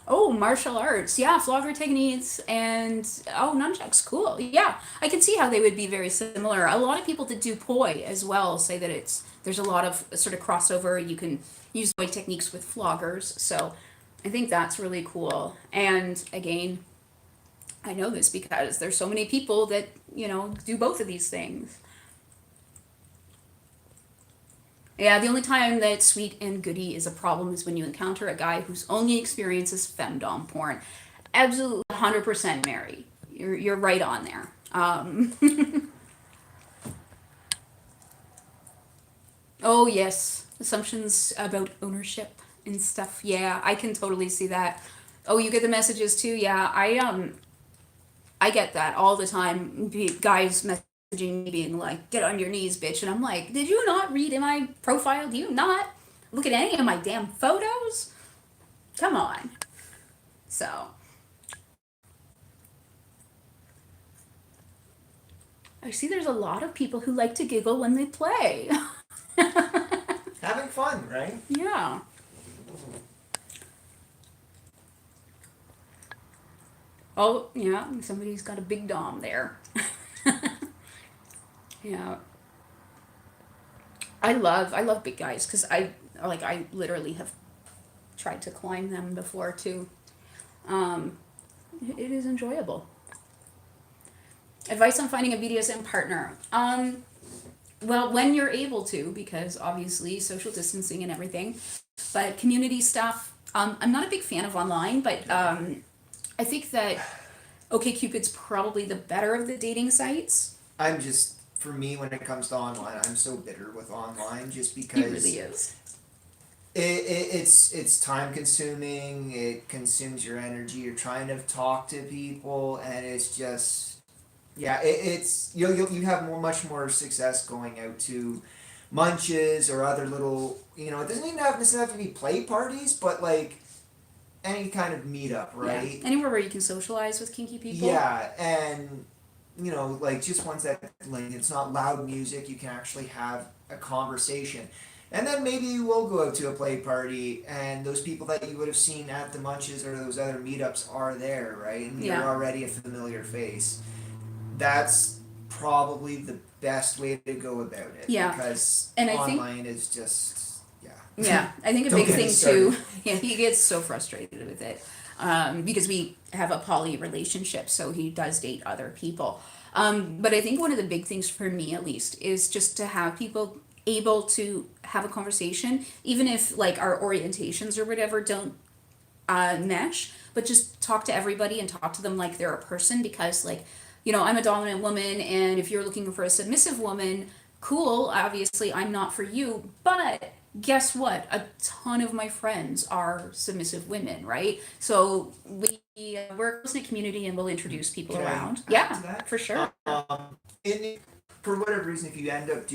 oh, martial arts. Yeah, flogger techniques and oh, nunchucks. Cool. Yeah, I can see how they would be very similar. A lot of people that do poi as well say that there's a lot of sort of crossover. You can use poi techniques with floggers. So I think that's really cool. And again, I know this because there's so many people that, do both of these things. Yeah, the only time that sweet and goody is a problem is when you encounter a guy whose only experience is femdom porn. Absolutely 100% Mary. You're right on there. Oh, yes. Assumptions about ownership and stuff. Yeah, I can totally see that. Oh, you get the messages too? Yeah, I get that all the time. Guys messaging me being like, "Get on your knees, bitch," and I'm like, "Did you not read in my profile? Do you not look at any of my damn photos? Come on." So I see there's a lot of people who like to giggle when they play. Having fun, right? Yeah. Oh, yeah, somebody's got a big dom there. Yeah. I love big guys because I literally have tried to climb them before too. Um, it is enjoyable. Advice on finding a BDSM partner. Well, when you're able to, because obviously social distancing and everything, but community stuff. I'm not a big fan of online, but I think that OkCupid's probably the better of the dating sites. For me, when it comes to online, I'm so bitter with online just He because really is. it's time consuming. It consumes your energy. You're trying to talk to people, and it's just it's you have much more success going out to munches or other little, it doesn't even necessarily have to be play parties, but like any kind of meetup, right? Yeah. Anywhere where you can socialize with kinky people. Yeah, and like just ones that like it's not loud music, you can actually have a conversation. And then maybe you will go out to a play party and those people that you would have seen at the munches or those other meetups are there, right? And you're already a familiar face. That's probably the best way to go about it. Yeah. Because and online is just Yeah, I think a big thing too. Yeah, he gets so frustrated with it because we have a poly relationship, so he does date other people. But I think one of the big things for me, at least, is just to have people able to have a conversation, even if like our orientations or whatever don't mesh, but just talk to everybody and talk to them like they're a person because like, I'm a dominant woman and if you're looking for a submissive woman, cool, obviously I'm not for you, but guess what? A ton of my friends are submissive women, right? So we're a close-knit community and we'll introduce people around. Yeah, for sure. For whatever reason, if you end up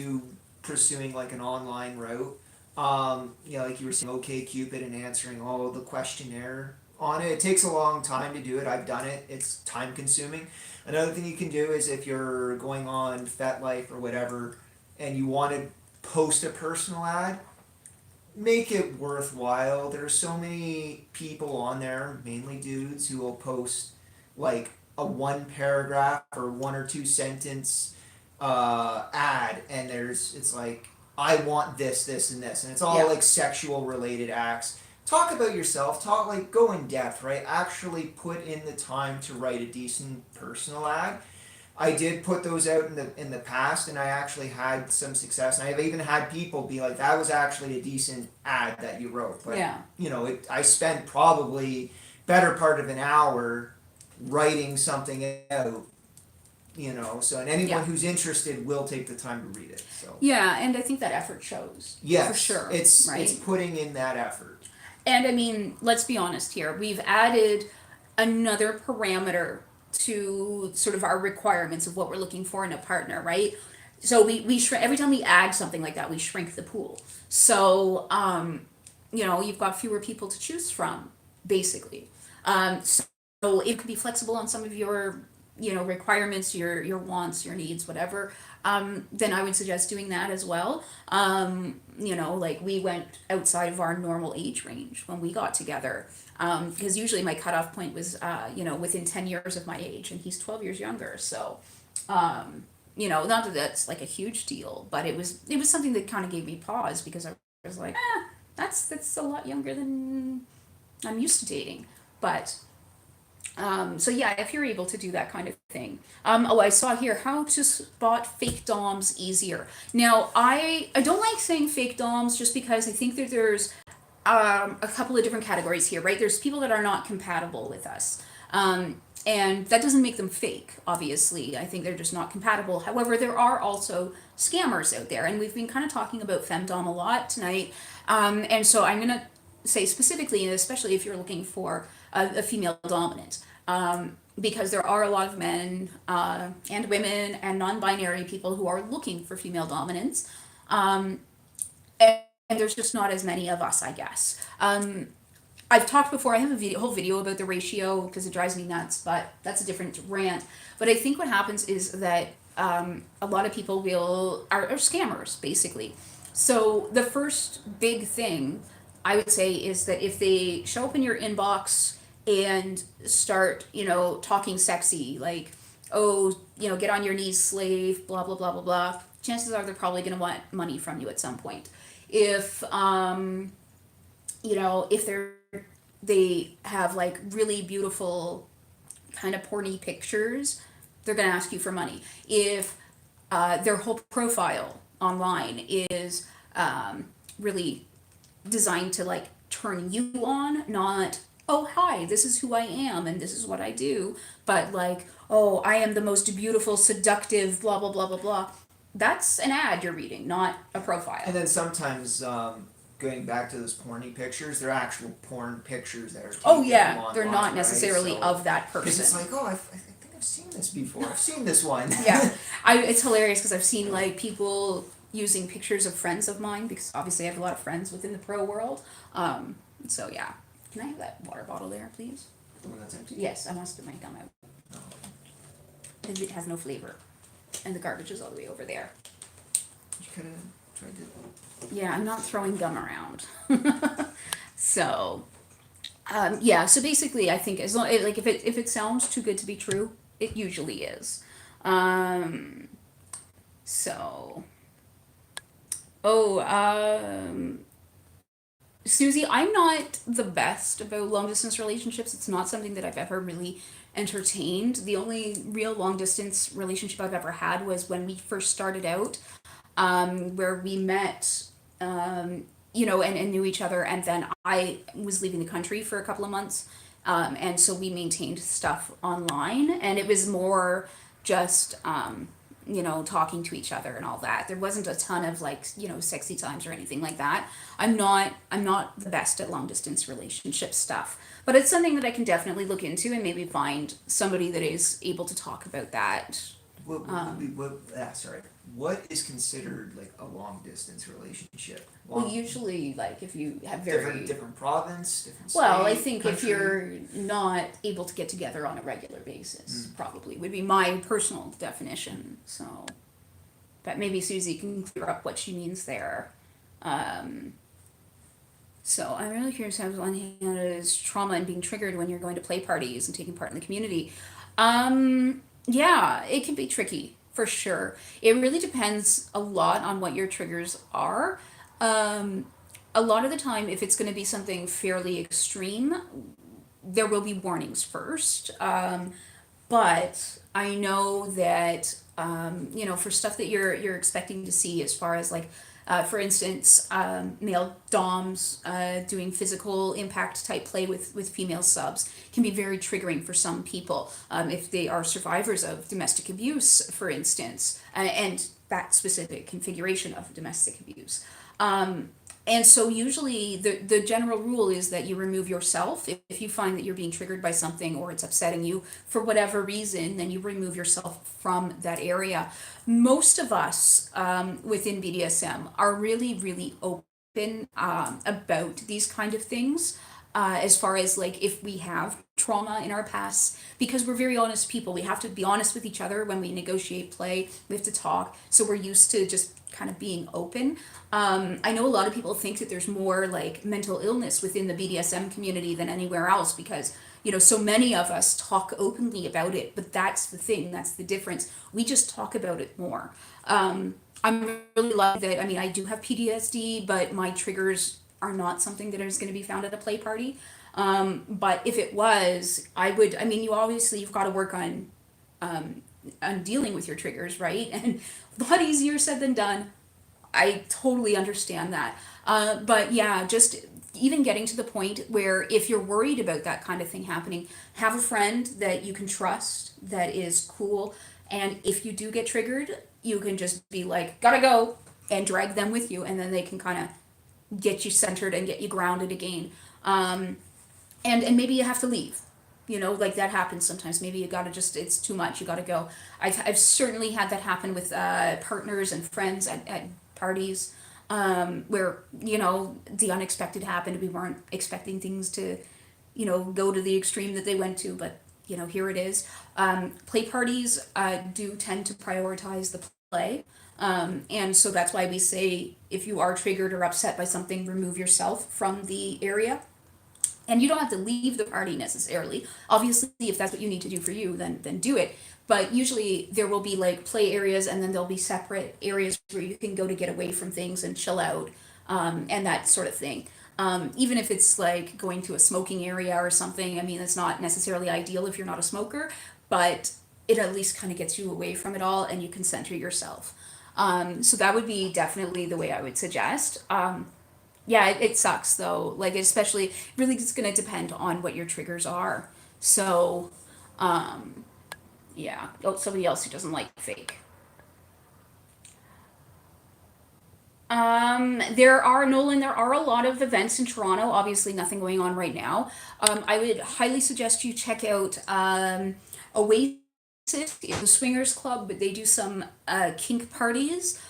pursuing like an online route, like you were saying, OkCupid and answering all the questionnaire on it. It takes a long time to do it. I've done it. It's time consuming. Another thing you can do is if you're going on FetLife or whatever and you want to post a personal ad, make it worthwhile. There's so many people on there, mainly dudes, who will post like a one paragraph or one or two sentence ad, and it's like, I want this, this, and this, and it's all like sexual related acts. Talk about yourself. Go in depth, right? Actually put in the time to write a decent personal ad. I did put those out in the past, and I actually had some success. And I've even had people be like, "That was actually a decent ad that you wrote." But I spent probably better part of an hour writing something out you know, so, and anyone Yeah. who's interested will take the time to read it, so. Yeah, and I think that effort shows. Yes, For sure. it's right? putting in that effort. And I mean, let's be honest here. We've added another parameter to sort of our requirements of what we're looking for in a partner, right? So we shrink every time we add something like that, we shrink the pool. So you know, you've got fewer people to choose from, basically. So it could be flexible on some of your, you know, requirements, your wants, your needs, whatever. Then I would suggest doing that as well. You know, like we went outside of our normal age range when we got together. Because usually my cutoff point was, you know, within 10 years of my age, and he's 12 years younger. So, you know, not that that's like a huge deal, but it was something that kind of gave me pause because I was like, that's a lot younger than I'm used to dating. But so yeah, if you're able to do that kind of thing. Oh, I saw here how to spot fake DOMs easier. Now, I don't like saying fake DOMs just because I think that there's a couple of different categories here, right? There's people that are not compatible with us. And that doesn't make them fake, obviously. I think they're just not compatible. However, there are also scammers out there, and we've been kind of talking about femdom a lot tonight. And so I'm going to say specifically, and especially if you're looking for a female dominant, because there are a lot of men and women and non-binary people who are looking for female dominance. And there's just not as many of us, I guess. I've talked before, I have a whole video about the ratio because it drives me nuts, but that's a different rant. But I think what happens is that a lot of people are scammers, basically. So the first big thing I would say is that if they show up in your inbox and start, you know, talking sexy, like, oh, you know, get on your knees, slave, blah, blah, blah, blah, blah, chances are they're probably going to want money from you at some point. If, you know, if they have like really beautiful kind of porny pictures, they're going to ask you for money. If their whole profile online is really designed to like turn you on, not, oh, hi, this is who I am and this is what I do, but like, oh, I am the most beautiful, seductive, blah, blah, blah, blah, blah. That's an ad you're reading, not a profile. And then sometimes, going back to those porny pictures, they're actual porn pictures that are taken Oh yeah, online, they're not right? necessarily So- of that Because it's person. like, oh, I think I've seen this before. I've seen this one. Yeah, it's hilarious because I've seen like people using pictures of friends of mine because obviously I have a lot of friends within the pro world. So yeah, can I have that water bottle there, please? The one that's empty? Yes, I want to spit my gum out. No. It has no flavor, and the garbage is all the way over there. You could have tried to. Yeah, I'm not throwing gum around. So, yeah. So basically, I think as long like if it sounds too good to be true, it usually is. So, oh, Susie, I'm not the best about long distance relationships. It's not something that I've ever really entertained. The only real long distance relationship I've ever had was when we first started out, where we met, you know, and knew each other, and then I was leaving the country for a couple of months, and so we maintained stuff online, and it was more just, you know, talking to each other and all that. There wasn't a ton of like, you know, sexy times or anything like that. I'm not the best at long distance relationship stuff, but it's something that I can definitely look into and maybe find somebody that is able to talk about that. What is considered like a long distance relationship? Well, usually, like if you have very different province, different state, well, I think if country? you're not able to get together on a regular basis, probably would be my personal definition. So, but maybe Susie can clear up what she means there. So I'm really curious how on hand is trauma and being triggered when you're going to play parties and taking part in the community. Yeah, it can be tricky for sure. It really depends a lot on what your triggers are. A lot of the time, if it's going to be something fairly extreme, there will be warnings first. But I know that, you know, for stuff that you're expecting to see as far as like For instance, male doms doing physical impact type play with female subs can be very triggering for some people if they are survivors of domestic abuse, for instance, and that specific configuration of domestic abuse. And so usually the general rule is that you remove yourself. If you find that you're being triggered by something or it's upsetting you for whatever reason, then you remove yourself from that area. Most of us within BDSM are really, really open about these kind of things. As far as like if we have trauma in our past, because we're very honest people, we have to be honest with each other when we negotiate play. We have to talk, so we're used to just kind of being open. I know a lot of people think that there's more like mental illness within the BDSM community than anywhere else because, you know, so many of us talk openly about it, but that's the thing, that's the difference. We just talk about it more. I'm really lucky that, I mean, I do have PTSD, but my triggers are not something that is going to be found at a play party. But if it was, I mean, you've got to work on dealing with your triggers, right? And a lot easier said than done. I totally understand that. But yeah, just even getting to the point where if you're worried about that kind of thing happening, have a friend that you can trust that is cool. And if you do get triggered, you can just be like, gotta go, and drag them with you. And then they can kind of get you centered and get you grounded again. And maybe you have to leave. You know, like that happens sometimes. Maybe you gotta just, it's too much, you gotta go. I've certainly had that happen with partners and friends at parties where, you know, the unexpected happened. We weren't expecting things to, you know, go to the extreme that they went to, but, you know, here it is. Play parties do tend to prioritize the play. And so that's why we say if you are triggered or upset by something, remove yourself from the area. And you don't have to leave the party necessarily. Obviously, if that's what you need to do for you, then do it. But usually there will be like play areas and then there'll be separate areas where you can go to get away from things and chill out, and that sort of thing. Even if it's like going to a smoking area or something, I mean, it's not necessarily ideal if you're not a smoker, but it at least kind of gets you away from it all and you can center yourself. So that would be definitely the way I would suggest. Yeah, it sucks though. Like especially, really, it's gonna depend on what your triggers are. So, yeah. Oh, somebody else who doesn't like fake. There are, Nolan, there are a lot of events in Toronto. Obviously, nothing going on right now. I would highly suggest you check out Oasis, it's a swingers club, but they do some kink parties.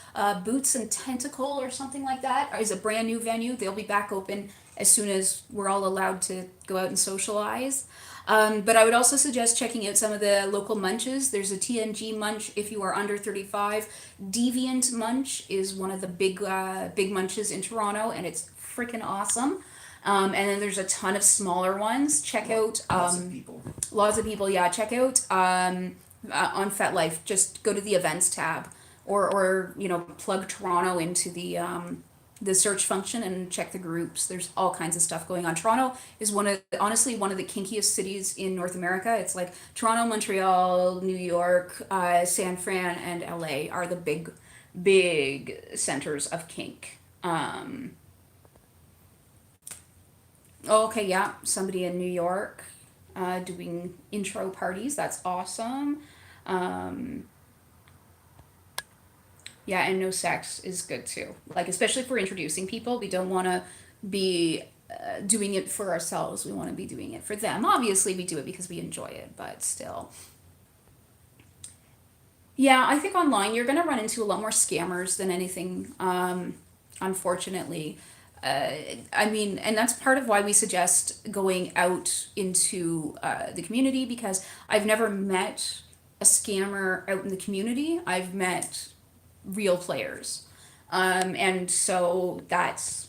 Boots and Tentacle or something like that is a brand new venue. They'll be back open as soon as we're all allowed to go out and socialize. But I would also suggest checking out some of the local munches. There's a TNG munch if you are under 35. Deviant Munch is one of the big munches in Toronto, and it's freaking awesome. And then there's a ton of smaller ones. Check out Lots of people. lots of people. Yeah, check out on FetLife. Just go to the events tab, or you know, plug Toronto into the search function and check the groups. There's all kinds of stuff going on. Toronto is honestly one of the kinkiest cities in North America. It's like Toronto, Montreal, New York, San Fran, and LA are the big centers of kink. Okay, yeah, somebody in New York doing intro parties. That's awesome. Um, yeah, and no sex is good too. Like, especially if we're introducing people, we don't want to be doing it for ourselves. We want to be doing it for them. Obviously, we do it because we enjoy it, but still. Yeah, I think online you're going to run into a lot more scammers than anything, unfortunately. Uh, I mean, and that's part of why we suggest going out into the community because I've never met a scammer out in the community. I've met real players. And so that's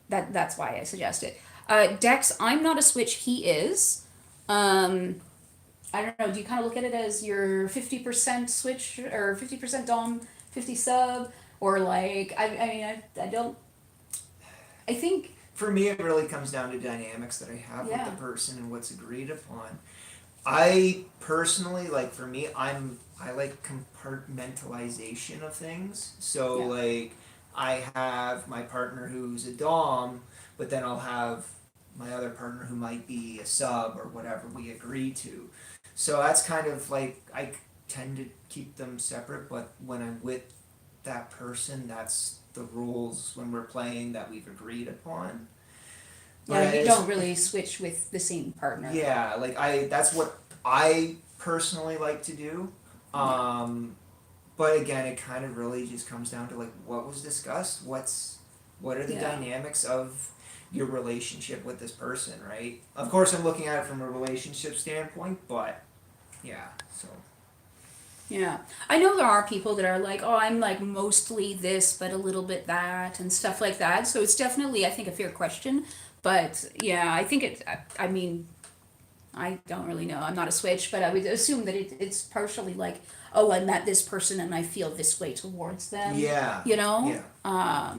why I suggest it. Dex, I'm not a switch, he is. Um, I don't know, do you kind of look at it as your 50% switch or 50% Dom, 50 sub? Or like, I mean, I don't, I think, For me, it really comes down to dynamics that I have Yeah. with the person and what's agreed upon. I personally, like for me, I'm I like compartmentalization of things. So Yeah. like I have my partner who's a dom, but then I'll have my other partner who might be a sub or whatever we agree to. So that's kind of like I tend to keep them separate, but when I'm with that person, that's the rules when we're playing that we've agreed upon. Yeah, But you it's, don't really switch with the same partner. yeah, like that's what I personally like to do. Yeah. But again, it kind of really just comes down to like what was discussed, what are the Yeah. dynamics of your relationship with this person, right? Of course, I'm looking at it from a relationship standpoint, but yeah, so Yeah. I know there are people that are like, oh, I'm like mostly this, but a little bit that, and stuff like that. So it's definitely, I think, a fair question. But yeah, I think I mean, I don't really know. I'm not a switch, but I would assume that it's partially like, oh, I met this person and I feel this way towards them. yeah, You know? yeah.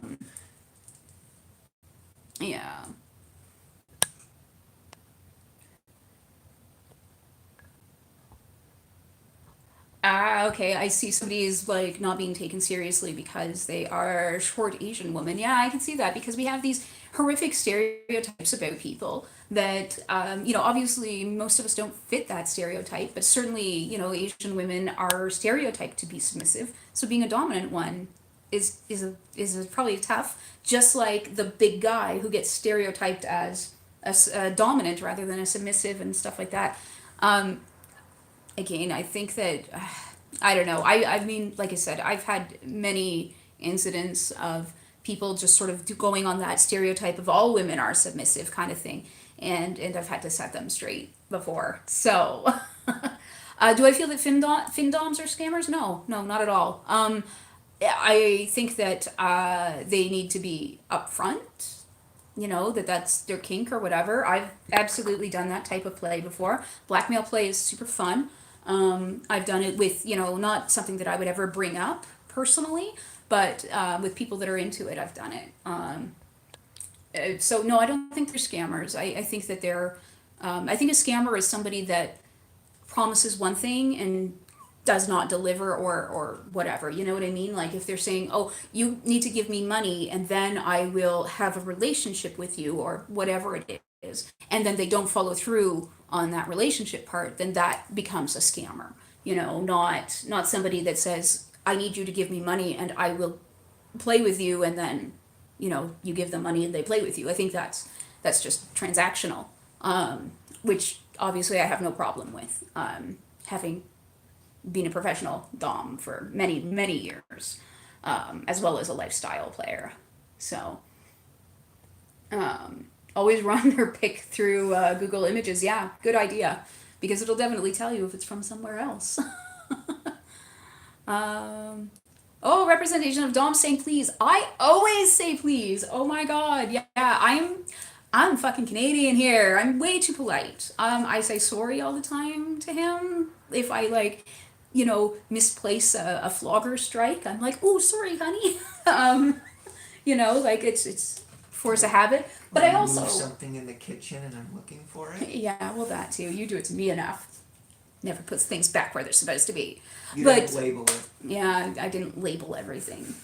Yeah. Ah, okay. I see somebody's like not being taken seriously because they are a short Asian woman. Yeah, I can see that because we have these horrific stereotypes about people that, obviously most of us don't fit that stereotype, but certainly, Asian women are stereotyped to be submissive. So being a dominant one is probably tough. Just like the big guy who gets stereotyped as a dominant rather than a submissive and stuff like that. Um, Again, I think that I don't know. I mean, like I said, I've had many incidents of people just sort of going on that stereotype of all women are submissive kind of thing, and I've had to set them straight before. So, do I feel that findoms are scammers? No, no, not at all. I think that they need to be upfront. That's their kink or whatever. I've absolutely done that type of play before. Blackmail play is super fun. I've done it with, not something that I would ever bring up personally, but with people that are into it, I've done it. So, no, I don't think they're scammers. I think that I think a scammer is somebody that promises one thing and does not deliver or whatever. You know what I mean? Like if they're saying, "Oh, you need to give me money and then I will have a relationship with you," or whatever it is, and then they don't follow through on that relationship part, then that becomes a scammer. Not somebody that says, "I need you to give me money and I will play with you," and then you give them money and they play with you. I think that's just transactional, which obviously I have no problem with. Having been a professional dom for many many years, as well as a lifestyle player. So always run your pick through Google Images. Yeah, good idea, because it'll definitely tell you if it's from somewhere else. Oh, representation of dom saying please. I always say please. Oh my god. Yeah, I'm fucking Canadian here. I'm way too polite. I say sorry all the time to him if I misplace a flogger strike. I'm like, oh, sorry, honey. Like it's force a habit. But I also move something in the kitchen and I'm looking for it. yeah, well that too. You do it to me enough. Never puts things back where they're supposed to be. You But don't label it. yeah, I didn't label everything.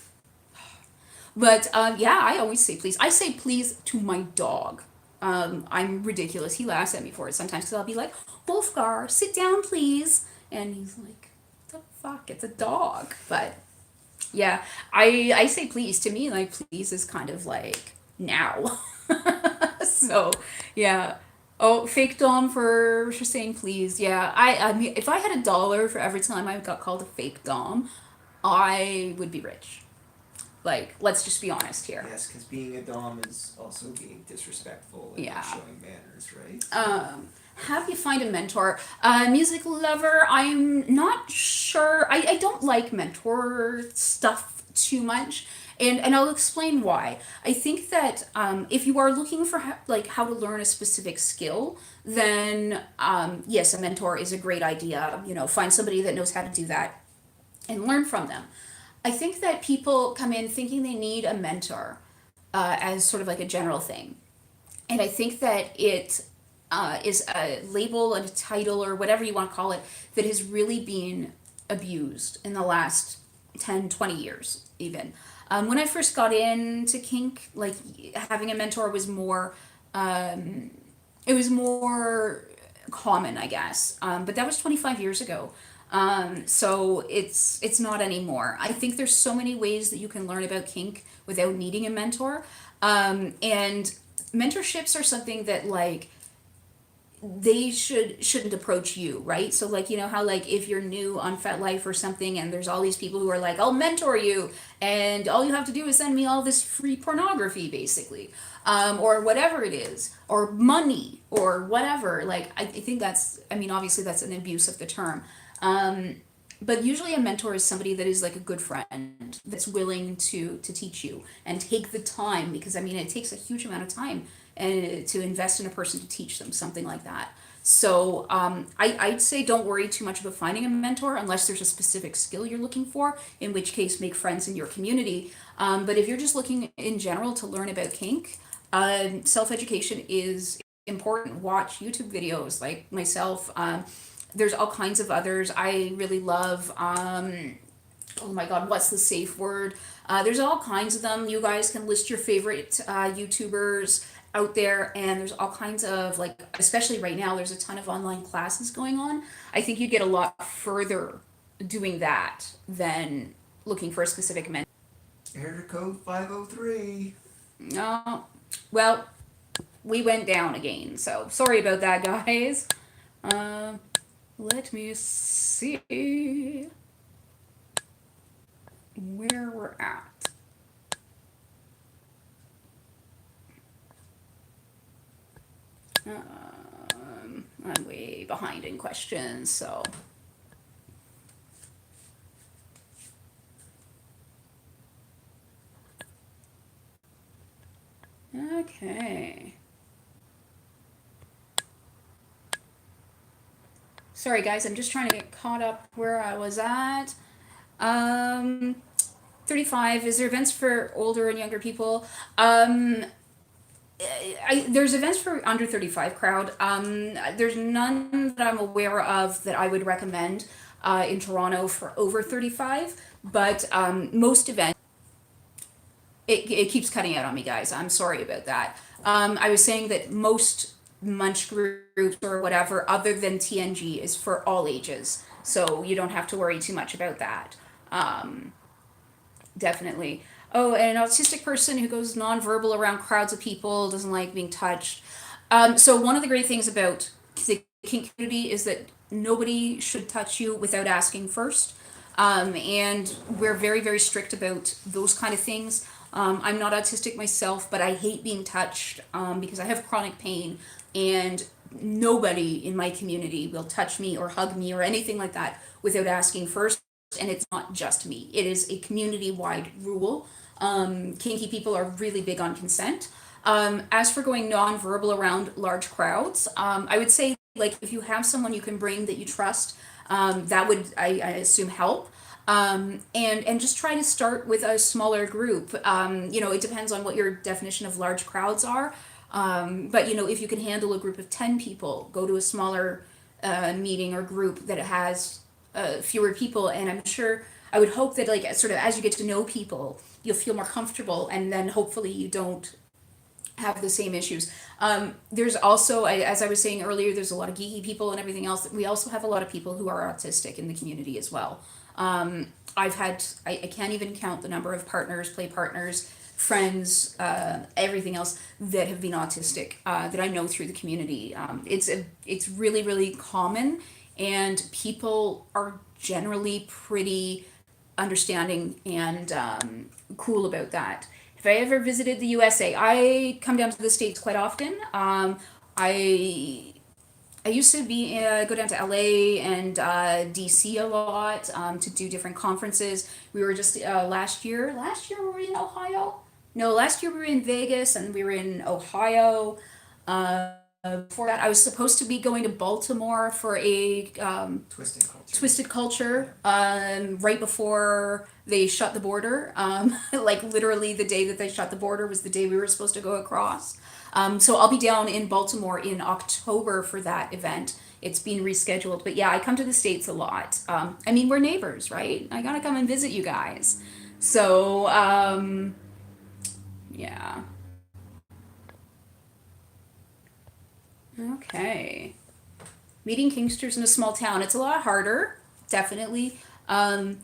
But yeah, I always say please. I say please to my dog. I'm ridiculous. He laughs at me for it sometimes because I'll be like, Wolfgar, sit down, please. And he's like, the fuck? It's a dog. But yeah, I say please. To me, like, please is kind of like now. So yeah. Oh, fake Dom for saying please. Yeah, I mean, if I had $1 for every time I got called a fake Dom, I would be rich. Like, let's just be honest here. Yes, because being a dom is also being disrespectful and Yeah. not showing manners, right? How do you find a mentor? Music lover, I'm not sure. I don't like mentor stuff too much. And I'll explain why. I think that if you are looking for how to learn a specific skill, then yes, a mentor is a great idea. Find somebody that knows how to do that and learn from them. I think that people come in thinking they need a mentor as sort of like a general thing. And I think that it is a label, a title, or whatever you want to call it, that has really been abused in the last 10, 20 years even. When I first got into kink, like having a mentor was more, it was more common, I guess. But that was 25 years ago. So it's not anymore. I think there's so many ways that you can learn about kink without needing a mentor. And mentorships are something that like they shouldn't approach you, right? So like, you know how like if you're new on FetLife or something and there's all these people who are like, I'll mentor you and all you have to do is send me all this free pornography basically, or whatever it is, or money or whatever. Like I think that's, I mean obviously that's an abuse of the term. But usually a mentor is somebody that is like a good friend that's willing to teach you and take the time, because I mean it takes a huge amount of time and to invest in a person to teach them something like that. So I'd say don't worry too much about finding a mentor unless there's a specific skill you're looking for, in which case make friends in your community. But if you're just looking in general to learn about kink, self-education is important. Watch YouTube videos like myself. There's all kinds of others. I really love, oh my God, what's the safe word? There's all kinds of them. You guys can list your favorite YouTubers out there, and there's all kinds of, like, especially right now, there's a ton of online classes going on. I think you get a lot further doing that than looking for a specific mentor. Error code 503. No, well, we went down again, so sorry about that, guys. Let me see where we're at. I'm way behind in questions, so. Okay. Sorry guys, I'm just trying to get caught up where I was at. 35, is there events for older and younger people? There's events for under 35 crowd. There's none that I'm aware of that I would recommend in Toronto for over 35, but most events, it keeps cutting out on me, guys. I'm sorry about that. I was saying that most munch groups or whatever other than TNG is for all ages, so you don't have to worry too much about that. Definitely. Oh, and an autistic person who goes nonverbal around crowds of people, doesn't like being touched. So one of the great things about the kink community is that nobody should touch you without asking first. And we're very, very strict about those kind of things. I'm not autistic myself, but I hate being touched because I have chronic pain, and nobody in my community will touch me or hug me or anything like that without asking first. And it's not just me, it is a community-wide rule. Kinky people are really big on consent. As for going non-verbal around large crowds, I would say, like, if you have someone you can bring that you trust, that would, I assume, help. And just try to start with a smaller group. It depends on what your definition of large crowds are. But if you can handle a group of 10 people, go to a smaller meeting or group that has fewer people, and I'm sure, I would hope that, like, sort of as you get to know people, you'll feel more comfortable, and then hopefully you don't have the same issues. There's also, as I was saying earlier, there's a lot of geeky people and everything else. We also have a lot of people who are autistic in the community as well. I've had, I can't even count the number of partners, play partners, friends, everything else that have been autistic that I know through the community. It's really, really common, and people are generally pretty understanding and cool about that. If I ever visited the USA, I come down to the States quite often. I used to go down to LA and DC a lot to do different conferences. We were just last year we were in Ohio. No, last year we were in Vegas and we were in Ohio. Before that, I was supposed to be going to Baltimore for a Twisted Culture right before they shut the border. Like literally the day that they shut the border was the day we were supposed to go across. So I'll be down in Baltimore in October for that event it's been rescheduled. But yeah, I come to the States a lot. I mean, we're neighbors, right? I gotta come and visit you guys. So, yeah. Okay. Meeting Kinksters in a small town. It's a lot harder, definitely. Um,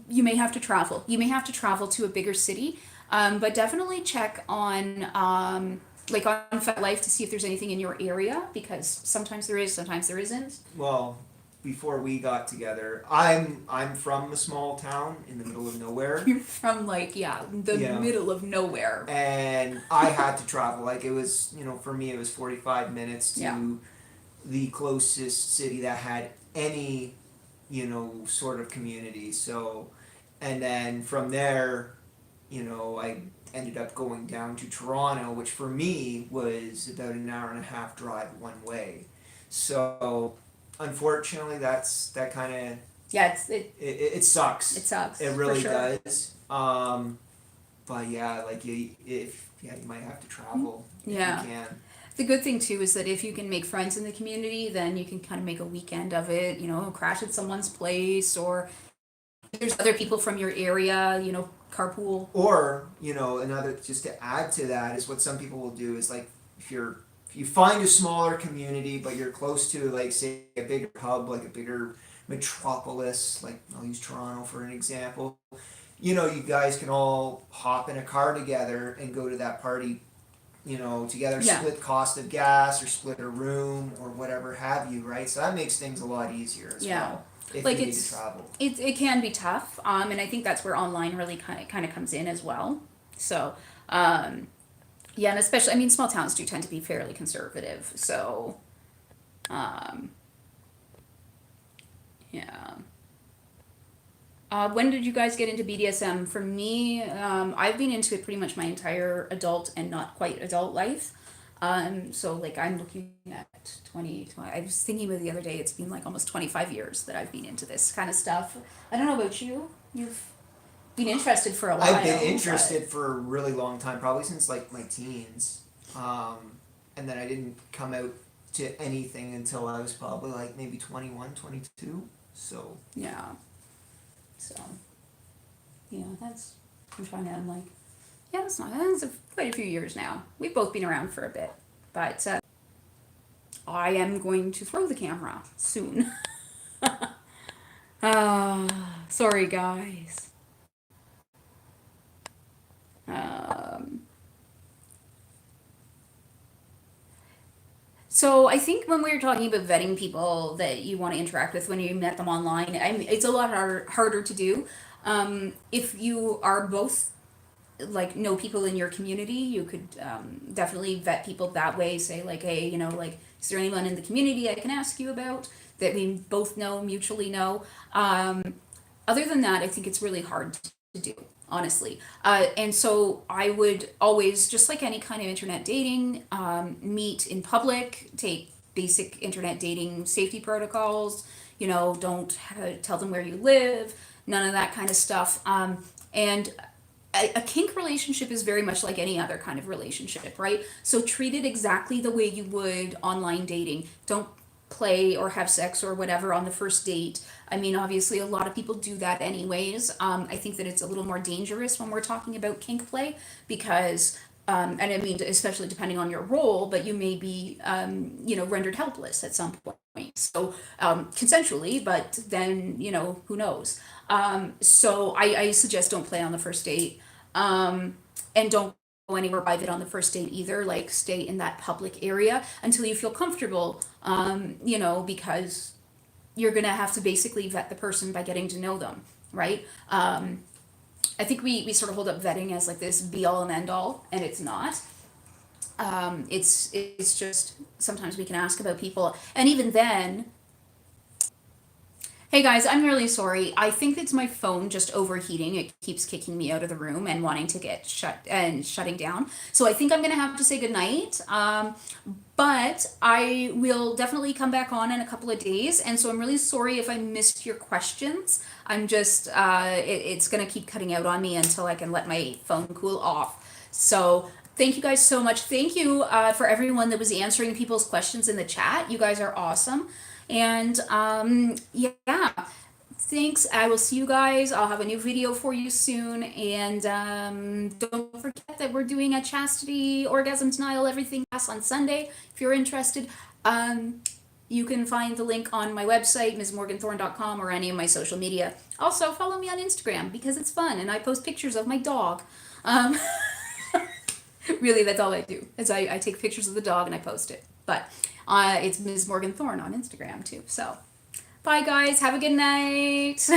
you may have to travel. You may have to travel to a bigger city, but definitely check on like on FetLife to see if there's anything in your area because sometimes there is, sometimes there isn't. Well, before we got together, I'm from a small town in the middle of nowhere. You're from like the Yeah. middle of nowhere. And I had to travel. Like it was, for me, it was 45 minutes to Yeah. the closest city that had any, sort of community. So, and then from there, I ended up going down to Toronto, which for me was about an hour and a half drive one way. So, unfortunately, that kind of Yeah, it sucks. it sucks. It really for sure. does. But yeah, like you might have to travel Yeah. if you can. The good thing too is that if you can make friends in the community, then you can kind of make a weekend of it, crash at someone's place or if there's other people from your area, carpool. Or another just to add to that is what some people will do is like if you find a smaller community but you're close to like say a bigger hub like a bigger metropolis like I'll use Toronto for an example. You guys can all hop in a car together and go to that party, together, Yeah. split cost of gas or split a room or whatever have you, right? So that makes things a lot easier as Yeah. well if Like you need to travel. It can be tough, and I think that's where online really kind of comes in as well. So, yeah, and especially, I mean, small towns do tend to be fairly conservative. So, yeah. When did you guys get into BDSM? For me, I've been into it pretty much my entire adult and not quite adult life. So like I'm looking at 20, I was thinking about the other day, it's been like almost 25 years that I've been into this kind of stuff. I don't know about you. You've been interested for a while. I've been interested for a really long time, probably since like my teens. And then I didn't come out to anything until I was probably like maybe 21, 22. So Yeah. So, I'm trying to, I'm like, yeah, that's quite a few years now. We've both been around for a bit, but I am going to throw the camera soon. Sorry guys. So I think when we were talking about vetting people that you want to interact with when you met them online, it's a lot harder to do. If you are both like know people in your community, you could definitely vet people that way. Say like, hey, like, is there anyone in the community I can ask you about that we both know, mutually know? Other than that, I think it's really hard to do, honestly. And so I would always, just like any kind of internet dating, meet in public, take basic internet dating safety protocols, don't tell them where you live, none of that kind of stuff. And a kink relationship is very much like any other kind of relationship, right? So treat it exactly the way you would online dating. Don't play or have sex or whatever on the first date. I mean, obviously, a lot of people do that anyways. I think that it's a little more dangerous when we're talking about kink play because, and I mean, especially depending on your role, but you may be, rendered helpless at some point. So, consensually, but then, who knows? So I suggest don't play on the first date. And don't go anywhere private on the first date either. Like stay in that public area until you feel comfortable, because you're gonna have to basically vet the person by getting to know them, right? I think we sort of hold up vetting as like this be all and end all, and it's not. It's just sometimes we can ask about people, and even then. Hey guys, I'm really sorry. I think it's my phone just overheating. It keeps kicking me out of the room and wanting to get shutting down. So I think I'm gonna have to say goodnight. But I will definitely come back on in a couple of days. And so I'm really sorry if I missed your questions. I'm just, it's gonna keep cutting out on me until I can let my phone cool off. So Thank you guys so much. Thank you for everyone that was answering people's questions in the chat. You guys are awesome. And yeah, thanks. I will see you guys. I'll have a new video for you soon. And don't forget that we're doing a chastity, orgasm denial, everything class on Sunday. If you're interested, you can find the link on my website, msmorganthorne.com, or any of my social media. Also, follow me on Instagram because it's fun and I post pictures of my dog. Um, really, that's all I do. Is I take pictures of the dog and I post it. But it's Ms. Morgan Thorne on Instagram too. So, bye guys. Have a good night.